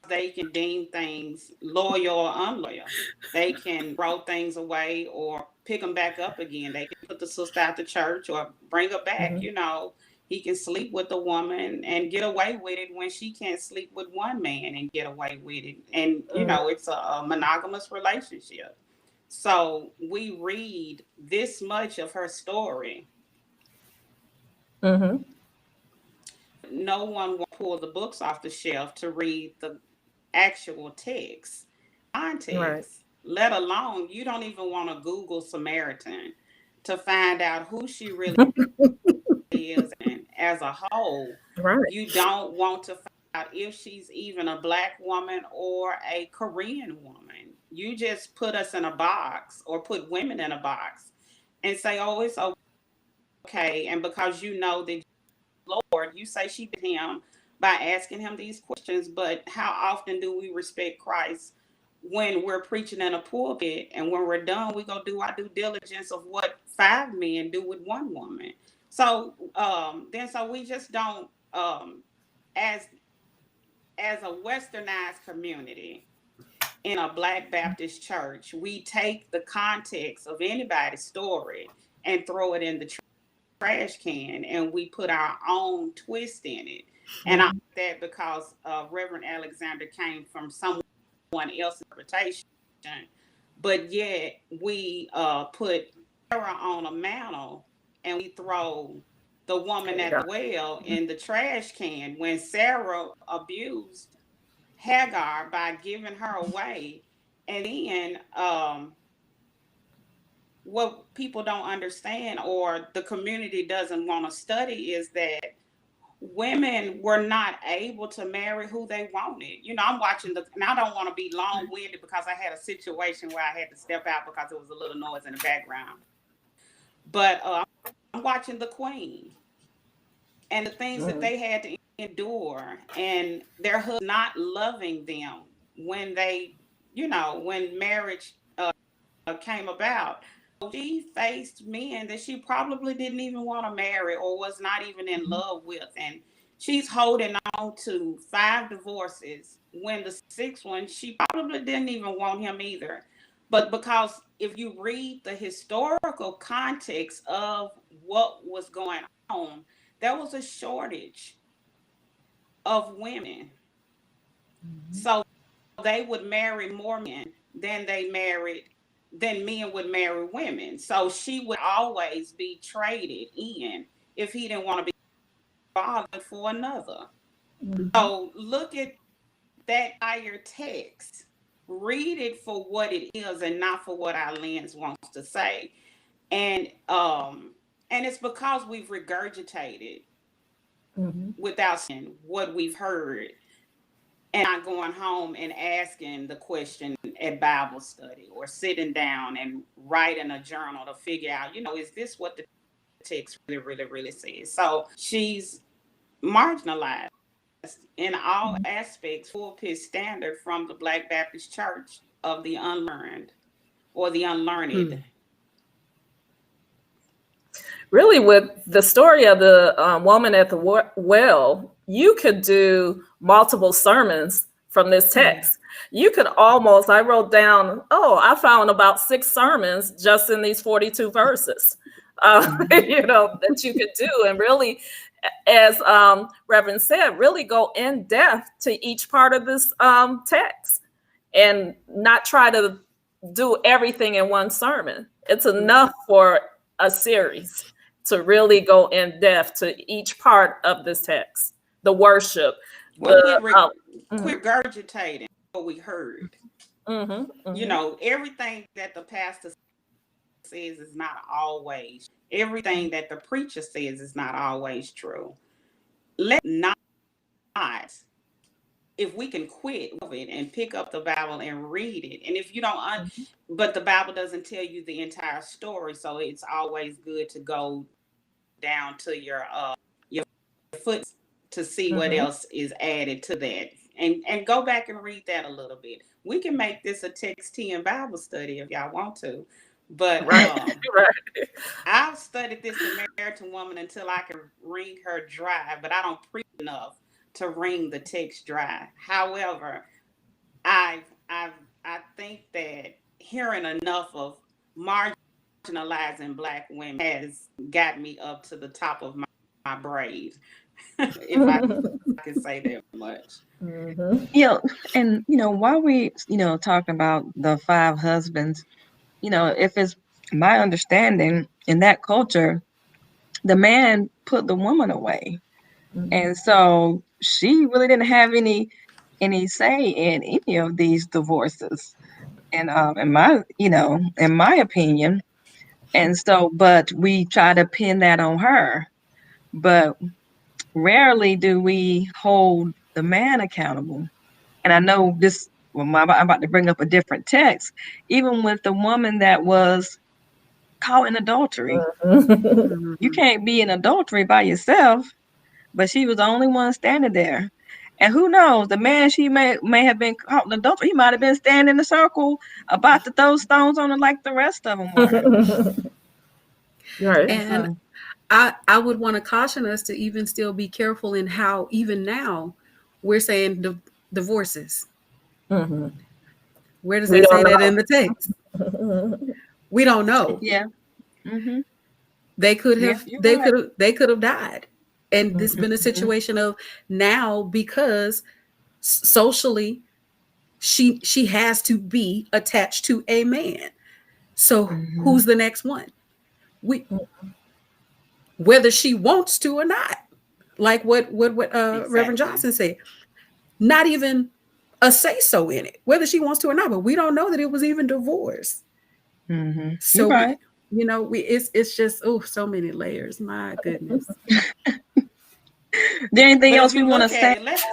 they can deem things loyal or unloyal. They can throw things away or pick them back up again. They can put the sister out the church or bring her back. You know, he can sleep with a woman and get away with it when she can't sleep with one man and get away with it. And, you know, it's a monogamous relationship. So we read this much of her story. No one will pull the books off the shelf to read the actual text, context, right. Let alone, you don't even want to Google Samaritan to find out who she really is. And as a whole, right. You don't want to find out if she's even a Black woman or a Korean woman. You just put us in a box or put women in a box and say, oh, it's okay. And because you know that Lord, you say she did him by asking him these questions, but how often do we respect Christ when we're preaching in a pulpit, and when we're done, we go do our due diligence of what 5 men do with one woman? So so we just don't, as a westernized community in a Black Baptist church, we take the context of anybody's story and throw it in the trash can, and we put our own twist in it. And I like that because Reverend Alexander came from someone else's interpretation, but yet we put Sarah on a mantle and we throw the woman at the well in the trash can when Sarah abused Hagar by giving her away. And then what people don't understand, or the community doesn't want to study, is that women were not able to marry who they wanted. I'm watching and I don't want to be long-winded because I had a situation where I had to step out because there was a little noise in the background. But I'm watching the Queen and the things that they had to endure, and their husband not loving them when when marriage came about. She faced men that she probably didn't even want to marry or was not even in love with. And she's holding on to 5 divorces when the 6th one, she probably didn't even want him either. But because if you read the historical context of what was going on, there was a shortage of women. So they would marry more men than men would marry women. So she would always be traded in if he didn't want to be bothered for another. So look at that entire text. Read it for what it is and not for what our lens wants to say. And it's because we've regurgitated without saying what we've heard and not going home and asking the question at Bible study or sitting down and writing a journal to figure out, is this what the text really, really, really says? So she's marginalized in all aspects, pulpit standard from the Black Baptist Church of the unlearned or the unlearned. Really, with the story of the woman at the well, you could do multiple sermons from this text. You could almost, I wrote down, I found about 6 sermons just in these 42 verses, that you could do. And really, as Reverend said, really go in depth to each part of this text and not try to do everything in one sermon. It's enough for a series to really go in depth to each part of this text, the worship. Quit regurgitating what we heard. Everything that the pastor says is not always. Everything that the preacher says is not always true. Let's not, if we can quit it and pick up the Bible and read it. And if you don't, but the Bible doesn't tell you the entire story, so it's always good to go down to your foot to see what else is added to that, and go back and read that a little bit. We can make this a text tea and Bible study if y'all want to, but I've studied this Samaritan woman until I can wring her dry, but I don't preach enough to wring the text dry. However, I think that hearing enough of marginalizing Black women has got me up to the top of my braids, if I can say that much. And while we talking about the 5 husbands, if it's my understanding, in that culture, the man put the woman away, and so she really didn't have any say in any of these divorces, and in my opinion. And so, but we try to pin that on her, but rarely do we hold the man accountable. And I know this, I'm about to bring up a different text, even with the woman that was caught in adultery. You can't be in adultery by yourself, but she was the only one standing there. And who knows, the man she may have been caught in adultery, he might have been standing in a circle about to throw stones on her like the rest of them were. Right. And I would want to caution us to even still be careful in how even now we're saying divorces. Where does it say that in the text? We don't know. Yeah. They could have they could have died. And this has been a situation of now, because socially she has to be attached to a man. So who's the next one? Whether she wants to or not, like what exactly. Reverend Johnson said, not even a say so in it, whether she wants to or not. But we don't know that it was even divorce. So right. It's just so many layers. My goodness. there anything But else if we you want to look say at it, let's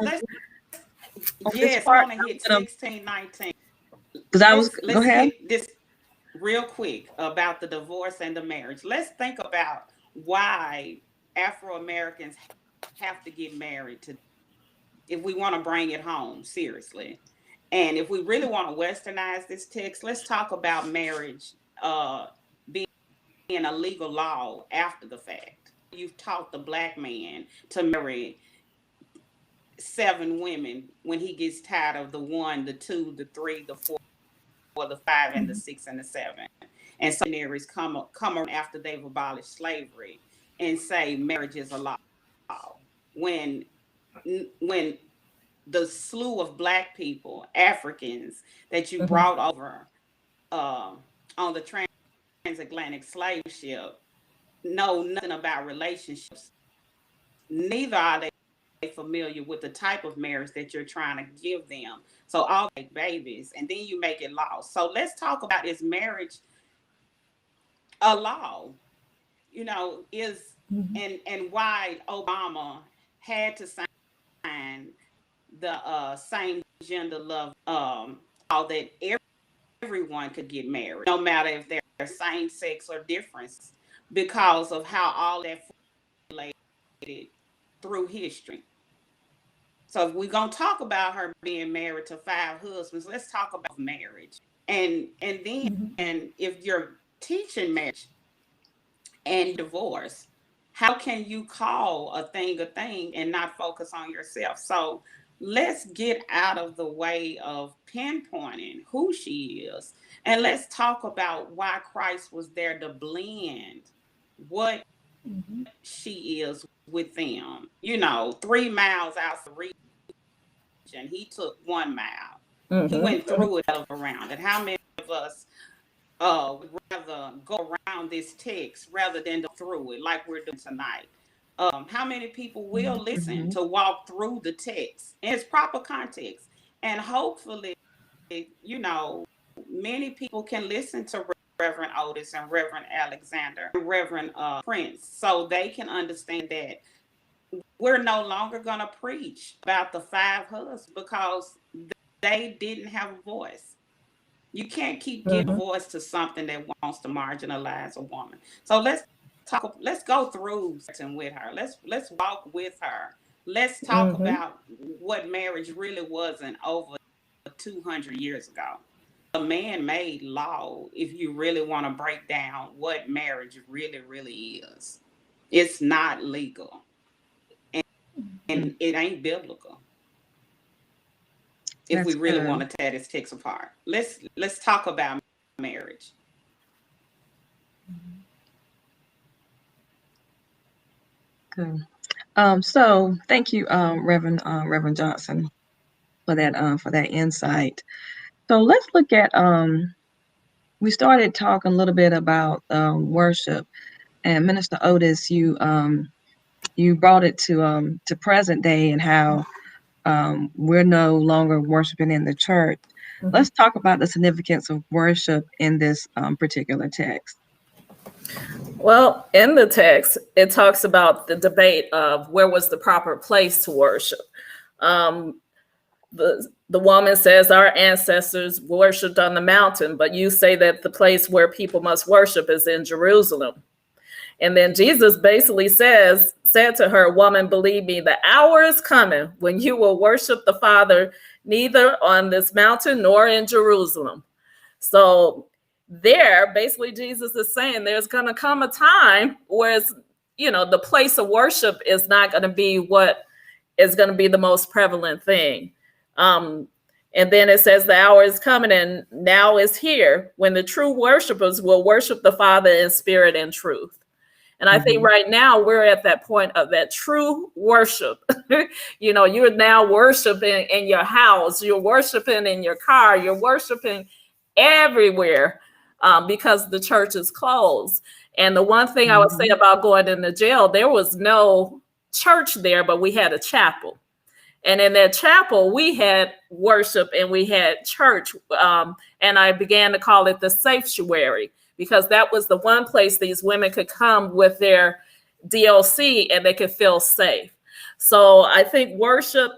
on this yes, I part? want to hit Because 1619. I was, go Let's ahead. hit this real quick about the divorce and the marriage. Let's think about why Afro Americans have to get married to, if we want to bring it home seriously. And if we really want to westernize this text, let's talk about marriage being a legal law after the fact. You've taught the black man to marry 7 women when he gets tired of the 1, the 2, the 3, the 4, the 5, and the 6 and the 7. And some missionaries come around after they've abolished slavery and say marriage is a law. When when the slew of black people, Africans that you brought over on the transatlantic slave ship know nothing about relationships. Neither are they familiar with the type of marriage that you're trying to give them. So all make babies and then you make it law. So let's talk about, is marriage a law? You know, is and why Obama had to sign the same gender love law that everyone could get married, no matter if they're same sex or difference, because of how all that formulated through history. So if we're gonna talk about her being married to 5 husbands, let's talk about marriage. And then and if you're teaching marriage and divorce, how can you call a thing and not focus on yourself? So let's get out of the way of pinpointing who she is, and let's talk about why Christ was there to blend what she is with them. You know, 3 miles out the region, he took 1 mile. He went through it, around it. How many of us would rather go around this text rather than go through it like we're doing tonight? How many people will listen to walk through the text in its proper context? And hopefully, you know, many people can listen to Reverend Otis and Reverend Alexander and Reverend Prince, so they can understand that we're no longer going to preach about the 5 husbands because they didn't have a voice. You can't keep giving a voice to something that wants to marginalize a woman. So let's go through with her. Let's walk with her. Let's talk about what marriage really wasn't over 200 years ago. A man-made law, if you really want to break down what marriage really is. It's not legal. And it ain't biblical. If we really want to tear this text apart, let's talk about marriage. Good. So thank you, Reverend Johnson, for that insight. So let's look at we started talking a little bit about worship, and Minister Otis, you brought it to present day and how we're no longer worshiping in the church. Let's talk about the significance of worship in this particular text. Well, in the text, it talks about the debate of where was the proper place to worship. The woman says our ancestors worshipped on the mountain, but you say that the place where people must worship is in Jerusalem. And then Jesus basically said to her, "Woman, believe me, the hour is coming when you will worship the Father neither on this mountain nor in Jerusalem." So there, basically, Jesus is saying there's going to come a time where it's, the place of worship is not going to be what is going to be the most prevalent thing. And then it says the hour is coming and now is here when the true worshipers will worship the Father in spirit and truth. And I think right now we're at that point of that true worship. You're now worshiping in your house, you're worshiping in your car, you're worshiping everywhere because the church is closed. And the one thing I would say about going into jail, there was no church there, but we had a chapel. And in that chapel, we had worship and we had church. And I began to call it the sanctuary, because that was the one place these women could come with their DLC and they could feel safe. So I think worship,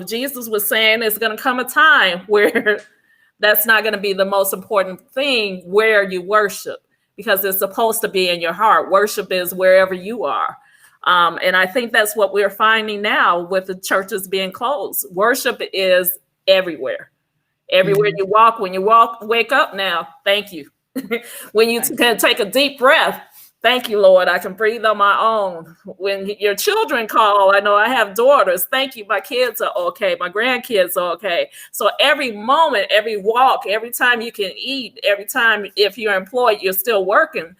Jesus was saying, it's going to come a time where that's not going to be the most important thing where you worship, because it's supposed to be in your heart. Worship is wherever you are. And I think that's what we're finding now with the churches being closed. Worship is everywhere. Everywhere you walk, when you walk, wake up now, thank you. When you can take a deep breath, thank you, Lord, I can breathe on my own. When your children call, I know I have daughters, thank you, my kids are okay, my grandkids are okay. So every moment, every walk, every time you can eat, every time, if you're employed, you're still working,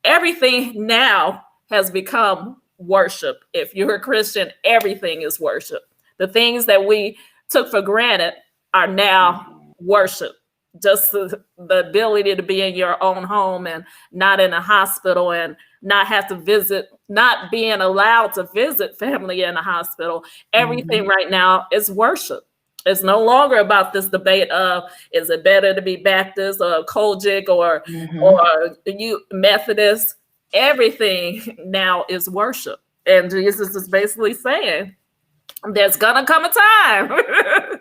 everything now has become worship. If you're a Christian, everything is worship. The things that we took for granted are now worship. Just the ability to be in your own home and not in a hospital, and not have to visit, not being allowed to visit family in a hospital. Everything right now is worship. It's no longer about this debate of, is it better to be Baptist or Kojic or you Methodist? Everything now is worship. And Jesus is basically saying, there's gonna come a time.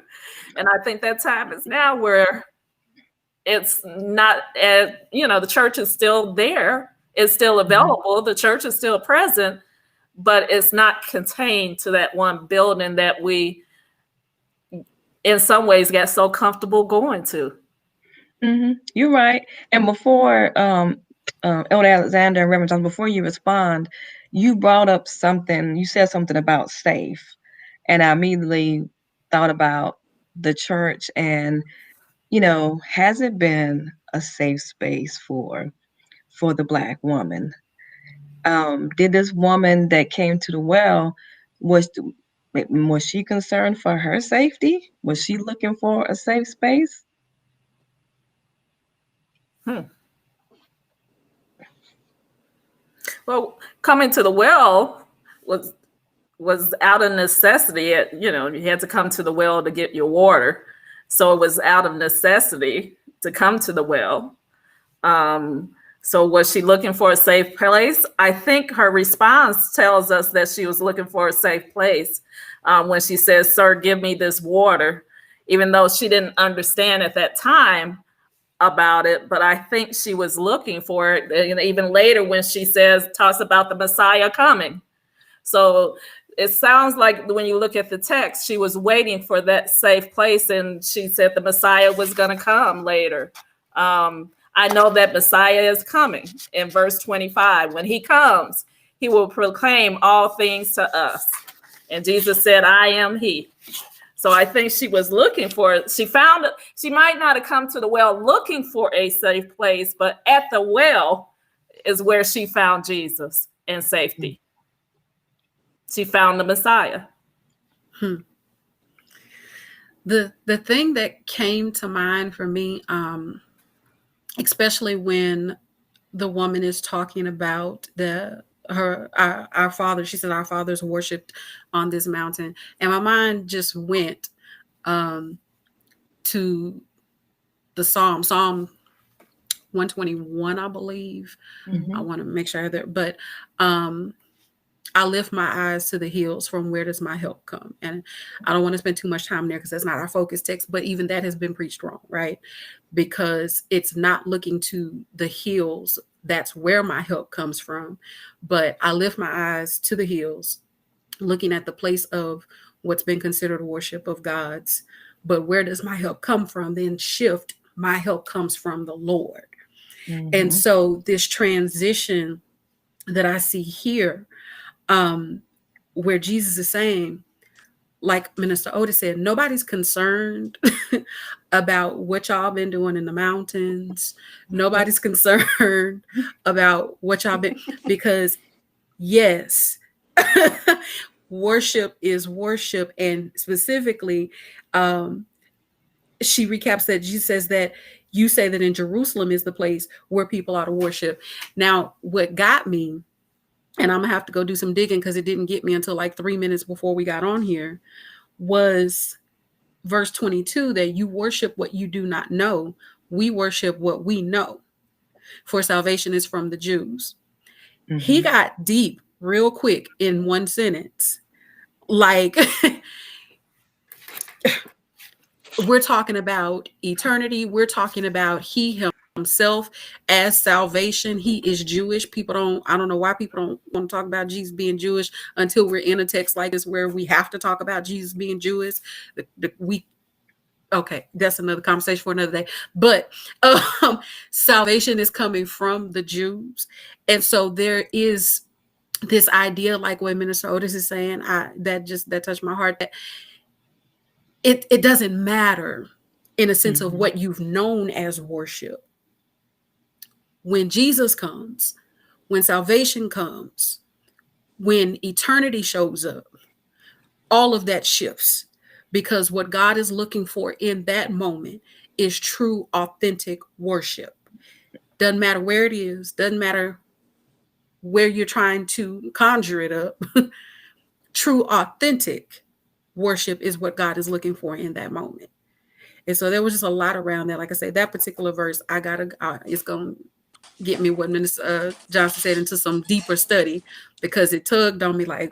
And I think that time is now, where it's not, the church is still there. It's still available. The church is still present, but it's not contained to that one building that we, in some ways, got so comfortable going to. You're right. And before, Elder Alexander and Reverend Johnson, before you respond, you brought up something. You said something about safe, and I immediately thought about the church. And has it been a safe space for the Black woman? Did this woman that came to the well, was she concerned for her safety? Was she looking for a safe space? Well, coming to the well was out of necessity. You had to come to the well to get your water. So it was out of necessity to come to the well. So was she looking for a safe place? I think her response tells us that she was looking for a safe place when she says, "Sir, give me this water," even though she didn't understand at that time about it. But I think she was looking for it. And even later when she talks about the Messiah coming. So it sounds like when you look at the text, she was waiting for that safe place, and she said the Messiah was going to come later. I know that Messiah is coming in verse 25. When he comes, he will proclaim all things to us. And Jesus said, "I am he." So I think she was looking for it. She might not have come to the well looking for a safe place, but at the well is where she found Jesus in safety. She found the Messiah. The thing that came to mind for me, especially when the woman is talking about our father, she said, "Our fathers worshipped on this mountain," and my mind just went to the Psalm 121, I believe. I want to make sure I have that, but I lift my eyes to the hills. From where does my help come? And I don't want to spend too much time there because that's not our focus text, but even that has been preached wrong, right? Because it's not looking to the hills. That's where my help comes from. But I lift my eyes to the hills, looking at the place of what's been considered worship of gods. But where does my help come from? Then shift, my help comes from the Lord. And so this transition that I see here, where Jesus is saying, like Minister Otis said, nobody's concerned about what y'all been doing in the mountains. Nobody's concerned about what y'all been, because yes, worship is worship. And specifically, she recaps that Jesus says that you say that in Jerusalem is the place where people are to worship. Now, what got me, and I'm gonna have to go do some digging because it didn't get me until like 3 minutes before we got on here, was verse 22, that you worship what you do not know. We worship what we know, for salvation is from the Jews. He got deep real quick in one sentence like we're talking about eternity. We're talking about he himself as salvation. He is Jewish. I don't know why people don't want to talk about Jesus being Jewish until we're in a text like this where we have to talk about Jesus being Jewish. Okay, that's another conversation for another day. But salvation is coming from the Jews. And so there is this idea, like what Minister Otis is saying, that touched my heart, that it doesn't matter in a sense of what you've known as worship. When Jesus comes, when salvation comes, when eternity shows up, all of that shifts, because what God is looking for in that moment is true, authentic worship. Doesn't matter where it is, doesn't matter where you're trying to conjure it up. True, authentic worship is what God is looking for in that moment. And so there was just a lot around that. Like I said, that particular verse, it's going to get me what Minister Johnson said into some deeper study, because it tugged on me like,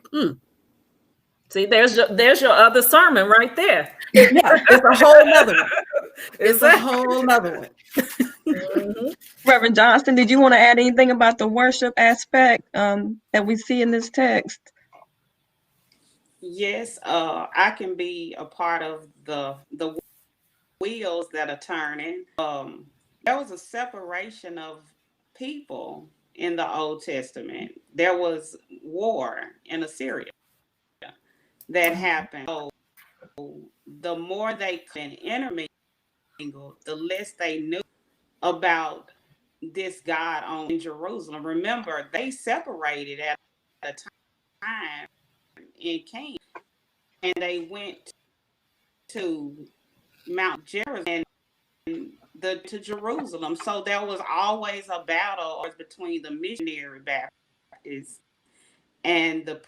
See, there's your other sermon right there. Yeah, it's a whole nother one. It's Exactly. a whole nother one. Mm-hmm. Reverend Johnston, did you want to add anything about the worship aspect that we see in this text? Yes, I can be a part of the wheels that are turning. There was a separation of people in the Old Testament. There was war in Assyria that happened. So the more they could intermingle, the less they knew about this God on Jerusalem. Remember, they separated at a time in Canaan, and they went to Mount Gerizim and to Jerusalem. So there was always a battle between the missionary Baptists and the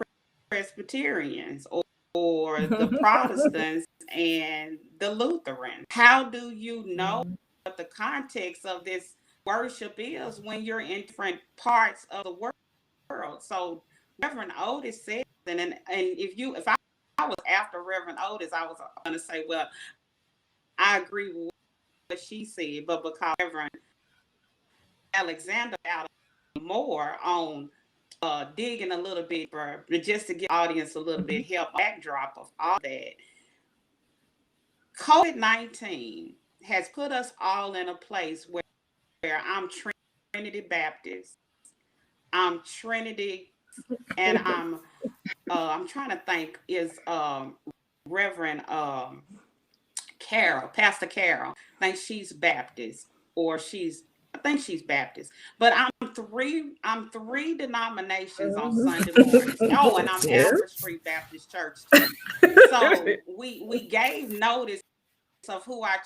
Presbyterians, or the Protestants and the Lutherans. How do you know what the context of this worship is when you're in different parts of the world? So Reverend Otis said, and if I was after Reverend Otis, I was going to say, well, I agree with what she said, but because Reverend Alexander out more on digging a little bit, but just to give the audience a little bit help backdrop of all that. COVID-19 has put us all in a place where I'm Trinity Baptist, I'm Trinity, and I'm trying to think, is Reverend Carol, Pastor Carol. I think she's Baptist, or I think she's Baptist. But I'm three denominations on Sunday mornings. Oh, and I'm Alfred Street Baptist Church too. So we gave notice of who our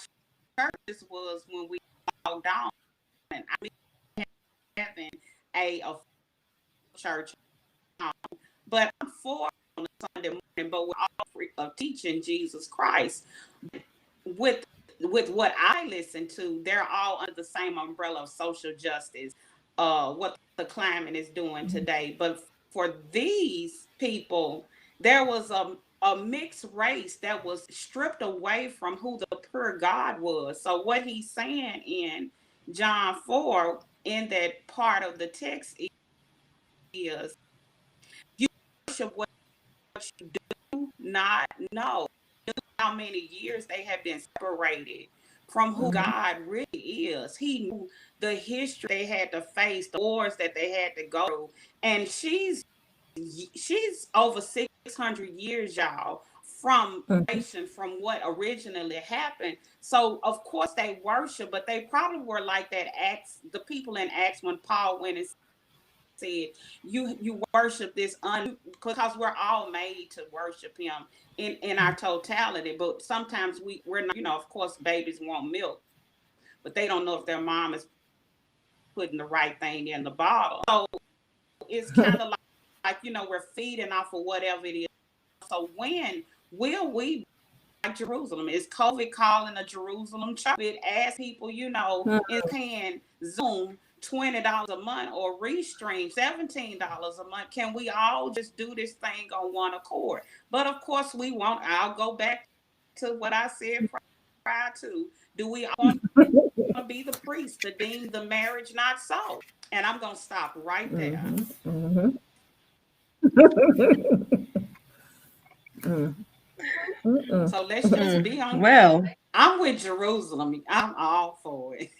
churches was when we logged on. And I mean, having a church home. But I'm for on a Sunday morning, but we're all teaching Jesus Christ. With what I listen to, they're all under the same umbrella of social justice, what the climate is doing today. But for these people, there was a mixed race that was stripped away from who the pure God was. So what he's saying in John 4, in that part of the text, is you worship what you do not know. How many years they have been separated from who God really is. He knew the history they had to face, the wars that they had to go through. And she's over 600 years, y'all, from what originally happened. So of course they worship, but they probably were like that Acts, the people in Acts, when Paul went and said, you worship this because we're all made to worship him in our totality. But sometimes we're not, of course babies want milk, but they don't know if their mom is putting the right thing in the bottle. So it's kind of like we're feeding off of whatever it is. So when will we Jerusalem. Is COVID calling a Jerusalem church? It asks people, it can Zoom $20 a month or Restream $17 a month. Can we all just do this thing on one accord? But of course we won't. I'll go back to what I said prior to. Do we want to be the priest to deem the marriage not so? And I'm going to stop right there. Mm-hmm. Mm-hmm. So let's just be on. Well, I'm with Jerusalem. I'm all for it.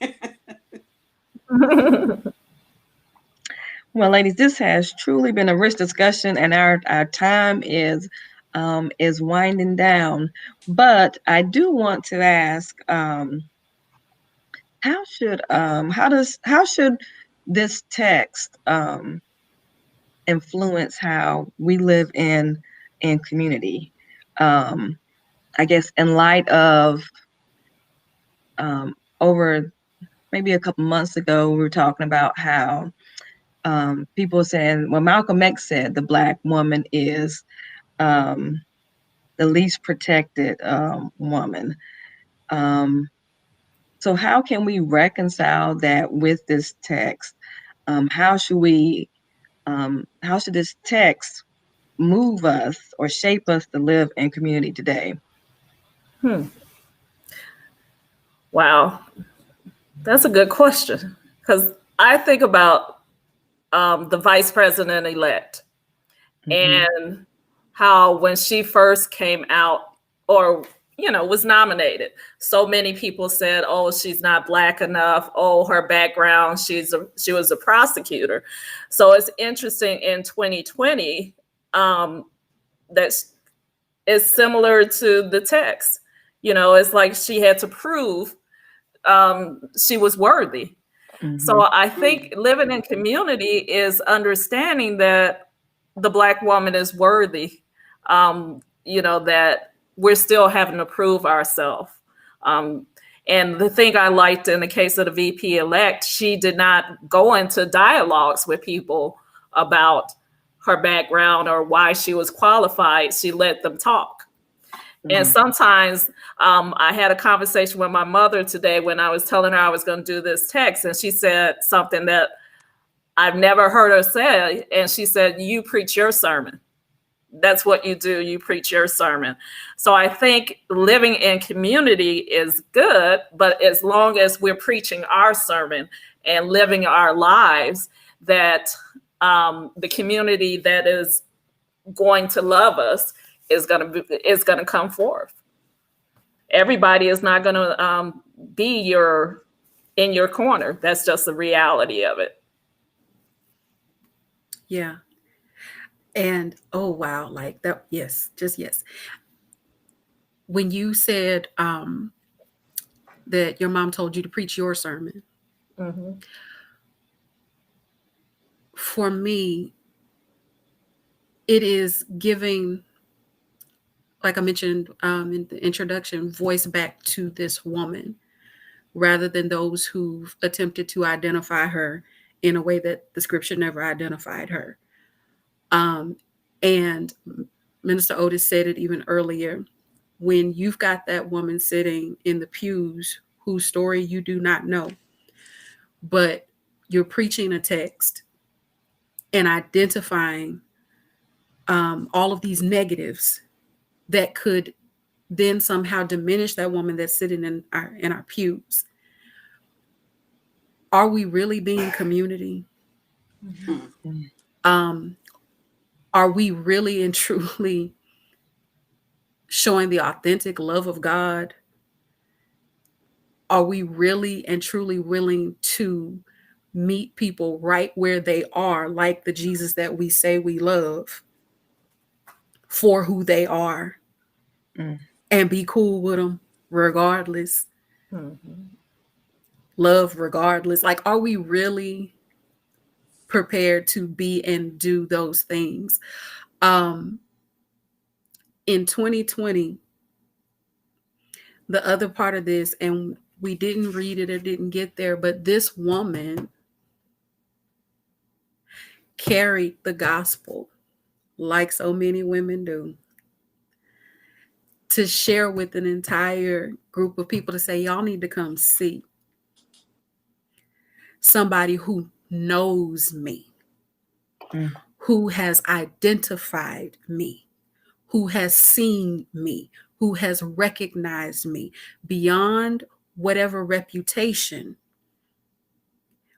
well, ladies, this has truly been a rich discussion, and our time is winding down. But I do want to ask, how should this text influence how we live in community? I guess in light of over maybe a couple months ago, we were talking about how people saying, well, Malcolm X said the Black woman is the least protected woman. So how can we reconcile that with this text? How should this text move us or shape us to live in community today? Wow, that's a good question, because I think about the vice president elect and how when she first came out or was nominated, so many people said, oh, she's not Black enough, oh, her background, she was a prosecutor. So it's interesting in 2020 that is similar to the text. It's like she had to prove she was worthy. So I think living in community is understanding that the Black woman is worthy, that we're still having to prove ourselves. And the thing I liked in the case of the VP elect, she did not go into dialogues with people about her background or why she was qualified. She let them talk. And sometimes I had a conversation with my mother today when I was telling her I was going to do this text, and she said something that I've never heard her say. And she said, you preach your sermon. That's what you do. You preach your sermon. So I think living in community is good, but as long as we're preaching our sermon and living our lives, that the community that is going to love us is going to come forth. Everybody is not going to be in your corner. That's just the reality of it. Yeah. And oh wow, like that. Yes, just yes. When you said that your mom told you to preach your sermon, for me, it is giving, like I mentioned in the introduction, voice back to this woman rather than those who've attempted to identify her in a way that the scripture never identified her. And Minister Otis said it even earlier, when you've got that woman sitting in the pews whose story you do not know, but you're preaching a text and identifying all of these negatives that could then somehow diminish that woman that's sitting in our pews. Are we really being community? Are we really and truly showing the authentic love of God? Are we really and truly willing to meet people right where they are, like the Jesus that we say we love, for who they are, and be cool with them regardless? Love regardless. Like, are we really prepared to be and do those things? In 2020, the other part of this, and we didn't read it or didn't get there, but this woman carried the gospel like so many women do to share with an entire group of people to say, y'all need to come see somebody who knows me, who has identified me, who has seen me, who has recognized me beyond whatever reputation,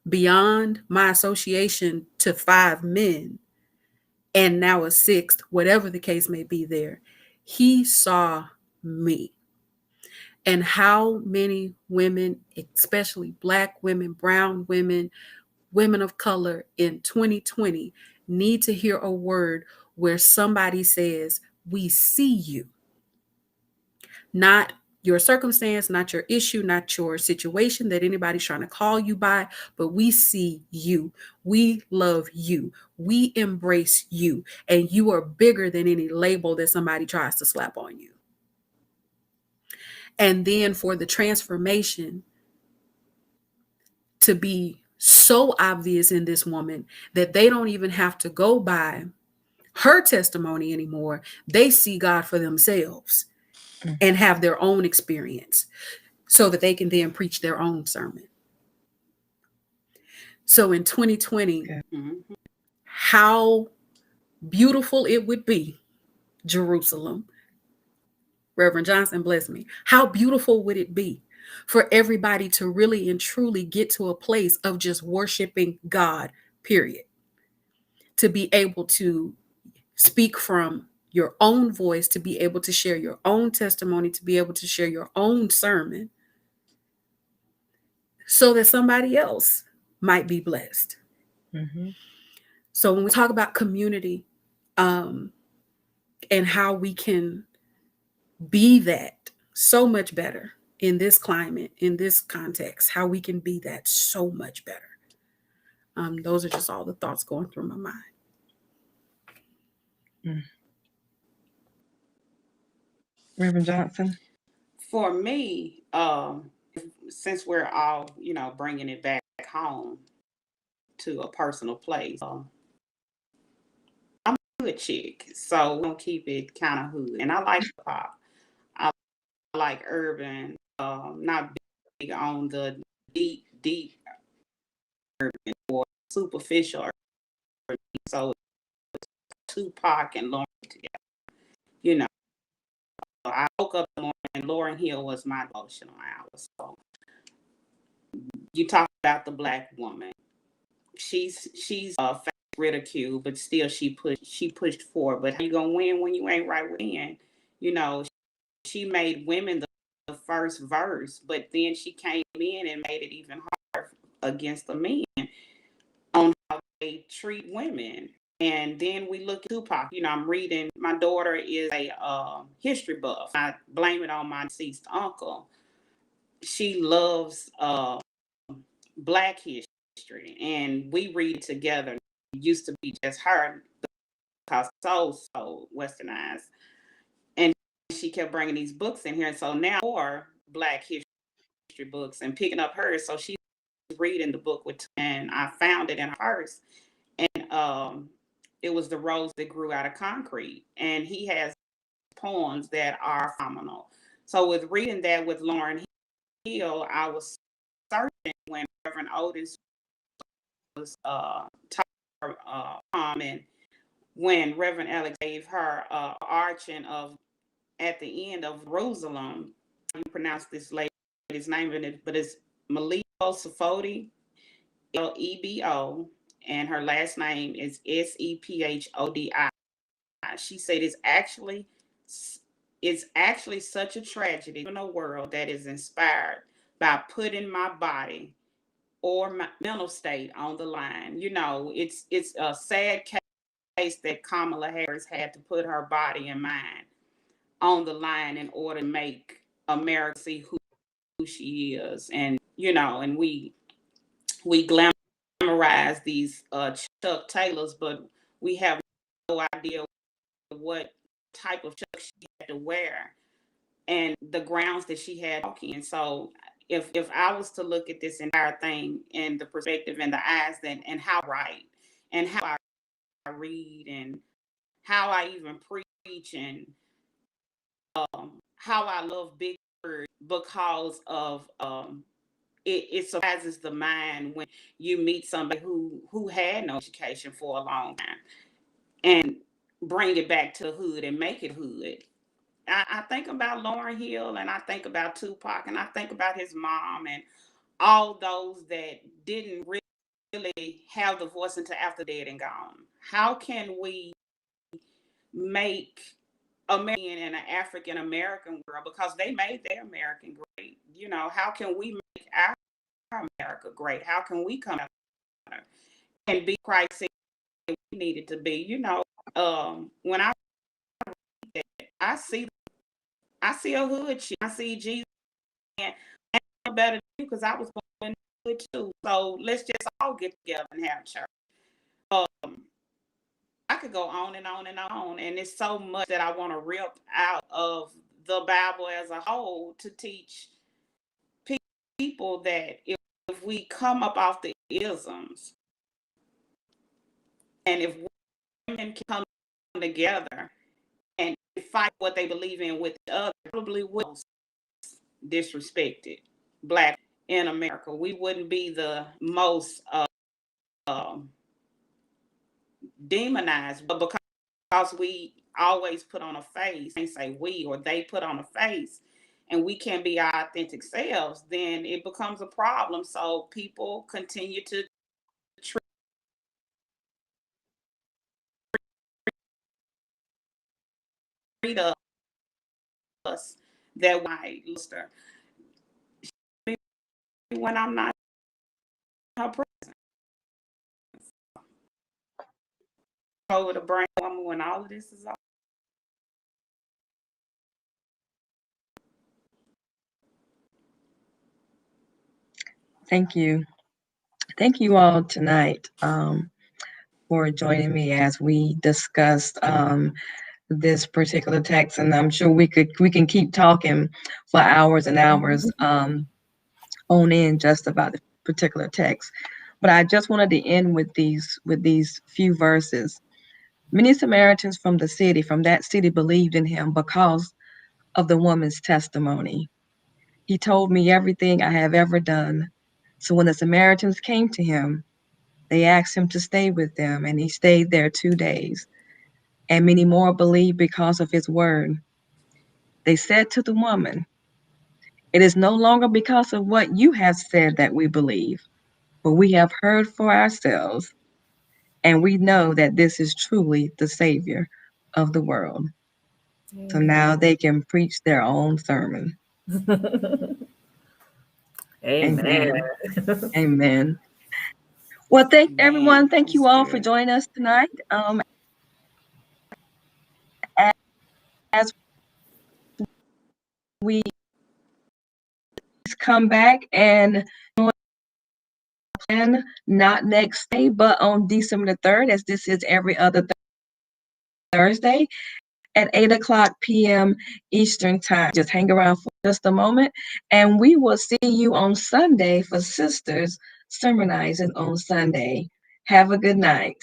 beyond my association to 5 men and now a 6th, whatever the case may be there. He saw me. And how many women, especially Black women, brown women, women of color in 2020 need to hear a word where somebody says, we see you. Not your circumstance, not your issue, not your situation that anybody's trying to call you by, but we see you. We love you. We embrace you. And you are bigger than any label that somebody tries to slap on you. And then for the transformation to be so obvious in this woman that they don't even have to go by her testimony anymore. They see God for themselves and have their own experience so that they can then preach their own sermon. So in 2020, how beautiful it would be, Jerusalem, Reverend Johnson, bless me. How beautiful would it be for everybody to really and truly get to a place of just worshiping God, period. To be able to speak from your own voice, to be able to share your own testimony, to be able to share your own sermon so that somebody else might be blessed. So when we talk about community and how we can be that so much better in this climate, in this context, how we can be that so much better. Those are just all the thoughts going through my mind. Reverend Johnson? For me, since we're all, bringing it back home to a personal place, I'm a hood chick, so we don't keep it kind of hood. And I like pop. I like urban, not big on the deep urban or superficial urban. So Tupac and Lauren together. I woke up in the morning and Lauryn Hill was my emotional hour. So you talk about the Black woman. She's ridiculed, but still she pushed forward. But how you gonna win when you ain't right within? She made women the first verse, but then she came in and made it even harder against the men on how they treat women. And then we look at Tupac. I'm reading. My daughter is a history buff. I blame it on my deceased uncle. She loves Black history, and we read it together. It used to be just her because so westernized, and she kept bringing these books in here. And so now more Black history books and picking up hers. So she's reading the book and I found it in her purse, and it was The Rose That Grew Out of Concrete, and he has poems that are phenomenal. So with reading that with Lauryn Hill, I was searching when Reverend Otis was talking and when Reverend Alex gave her arching of at the end of Jerusalem. You pronounce this lady's name in it, but it's Malebo Sefodi, Lebo, and her last name is Sephodi. She said it's actually such a tragedy in a world that is inspired by putting my body or my mental state on the line. It's a sad case that Kamala Harris had to put her body and mind on the line in order to make America see who she is. And we glamorize these Chuck Taylors, but we have no idea what type of Chuck she had to wear and the grounds that she had walking. So if I was to look at this entire thing in the perspective and the eyes and how I write and how I read and how I even preach and how I love big words because of it surprises the mind when you meet somebody who had no education for a long time and bring it back to hood and make it hood. I think about Lauryn Hill and I think about Tupac and I think about his mom and all those that didn't really have the voice until after dead and gone. How can we make American and an African American world, because they made their American great? You know, how can we make our America great? How can we come out and be Christ said we needed to be? You know, when I see a hood chick, I see Jesus, and I'm better than you because I was born in the hood too. So let's just all get together and have church. I could go on and on and on, and it's so much that I want to rip out of the Bible as a whole to teach people that if we come up off the isms and if women can come together and fight what they believe in with the other, probably will disrespected Black in America. We wouldn't be the most demonized, but because we always put on a face, and say we or they put on a face, and we can't be our authentic selves, then it becomes a problem. So people continue to treat us that way. When I'm not her presence, over the brain woman when all of this is over. Thank you. Thank you all tonight for joining me as we discussed this particular text, and I'm sure we can keep talking for hours and hours on end just about the particular text. But I just wanted to end with these few verses. Many Samaritans from that city, believed in him because of the woman's testimony. He told me everything I have ever done. So when the Samaritans came to him, they asked him to stay with them, and he stayed there 2 days. And many more believed because of his word. They said to the woman, "It is no longer because of what you have said that we believe, but we have heard for ourselves, and we know that this is truly the Savior of the world." So now they can preach their own sermon. Amen. Amen. Well, thank everyone. Thank you all for Good. joining us tonight. As we come back and not next day, but on December the 3rd, as this is every other Thursday at 8 o'clock p.m. Eastern Time. Just hang around for just a moment, and we will see you on Sunday for Sisters Sermonizing on Sunday. Have a good night.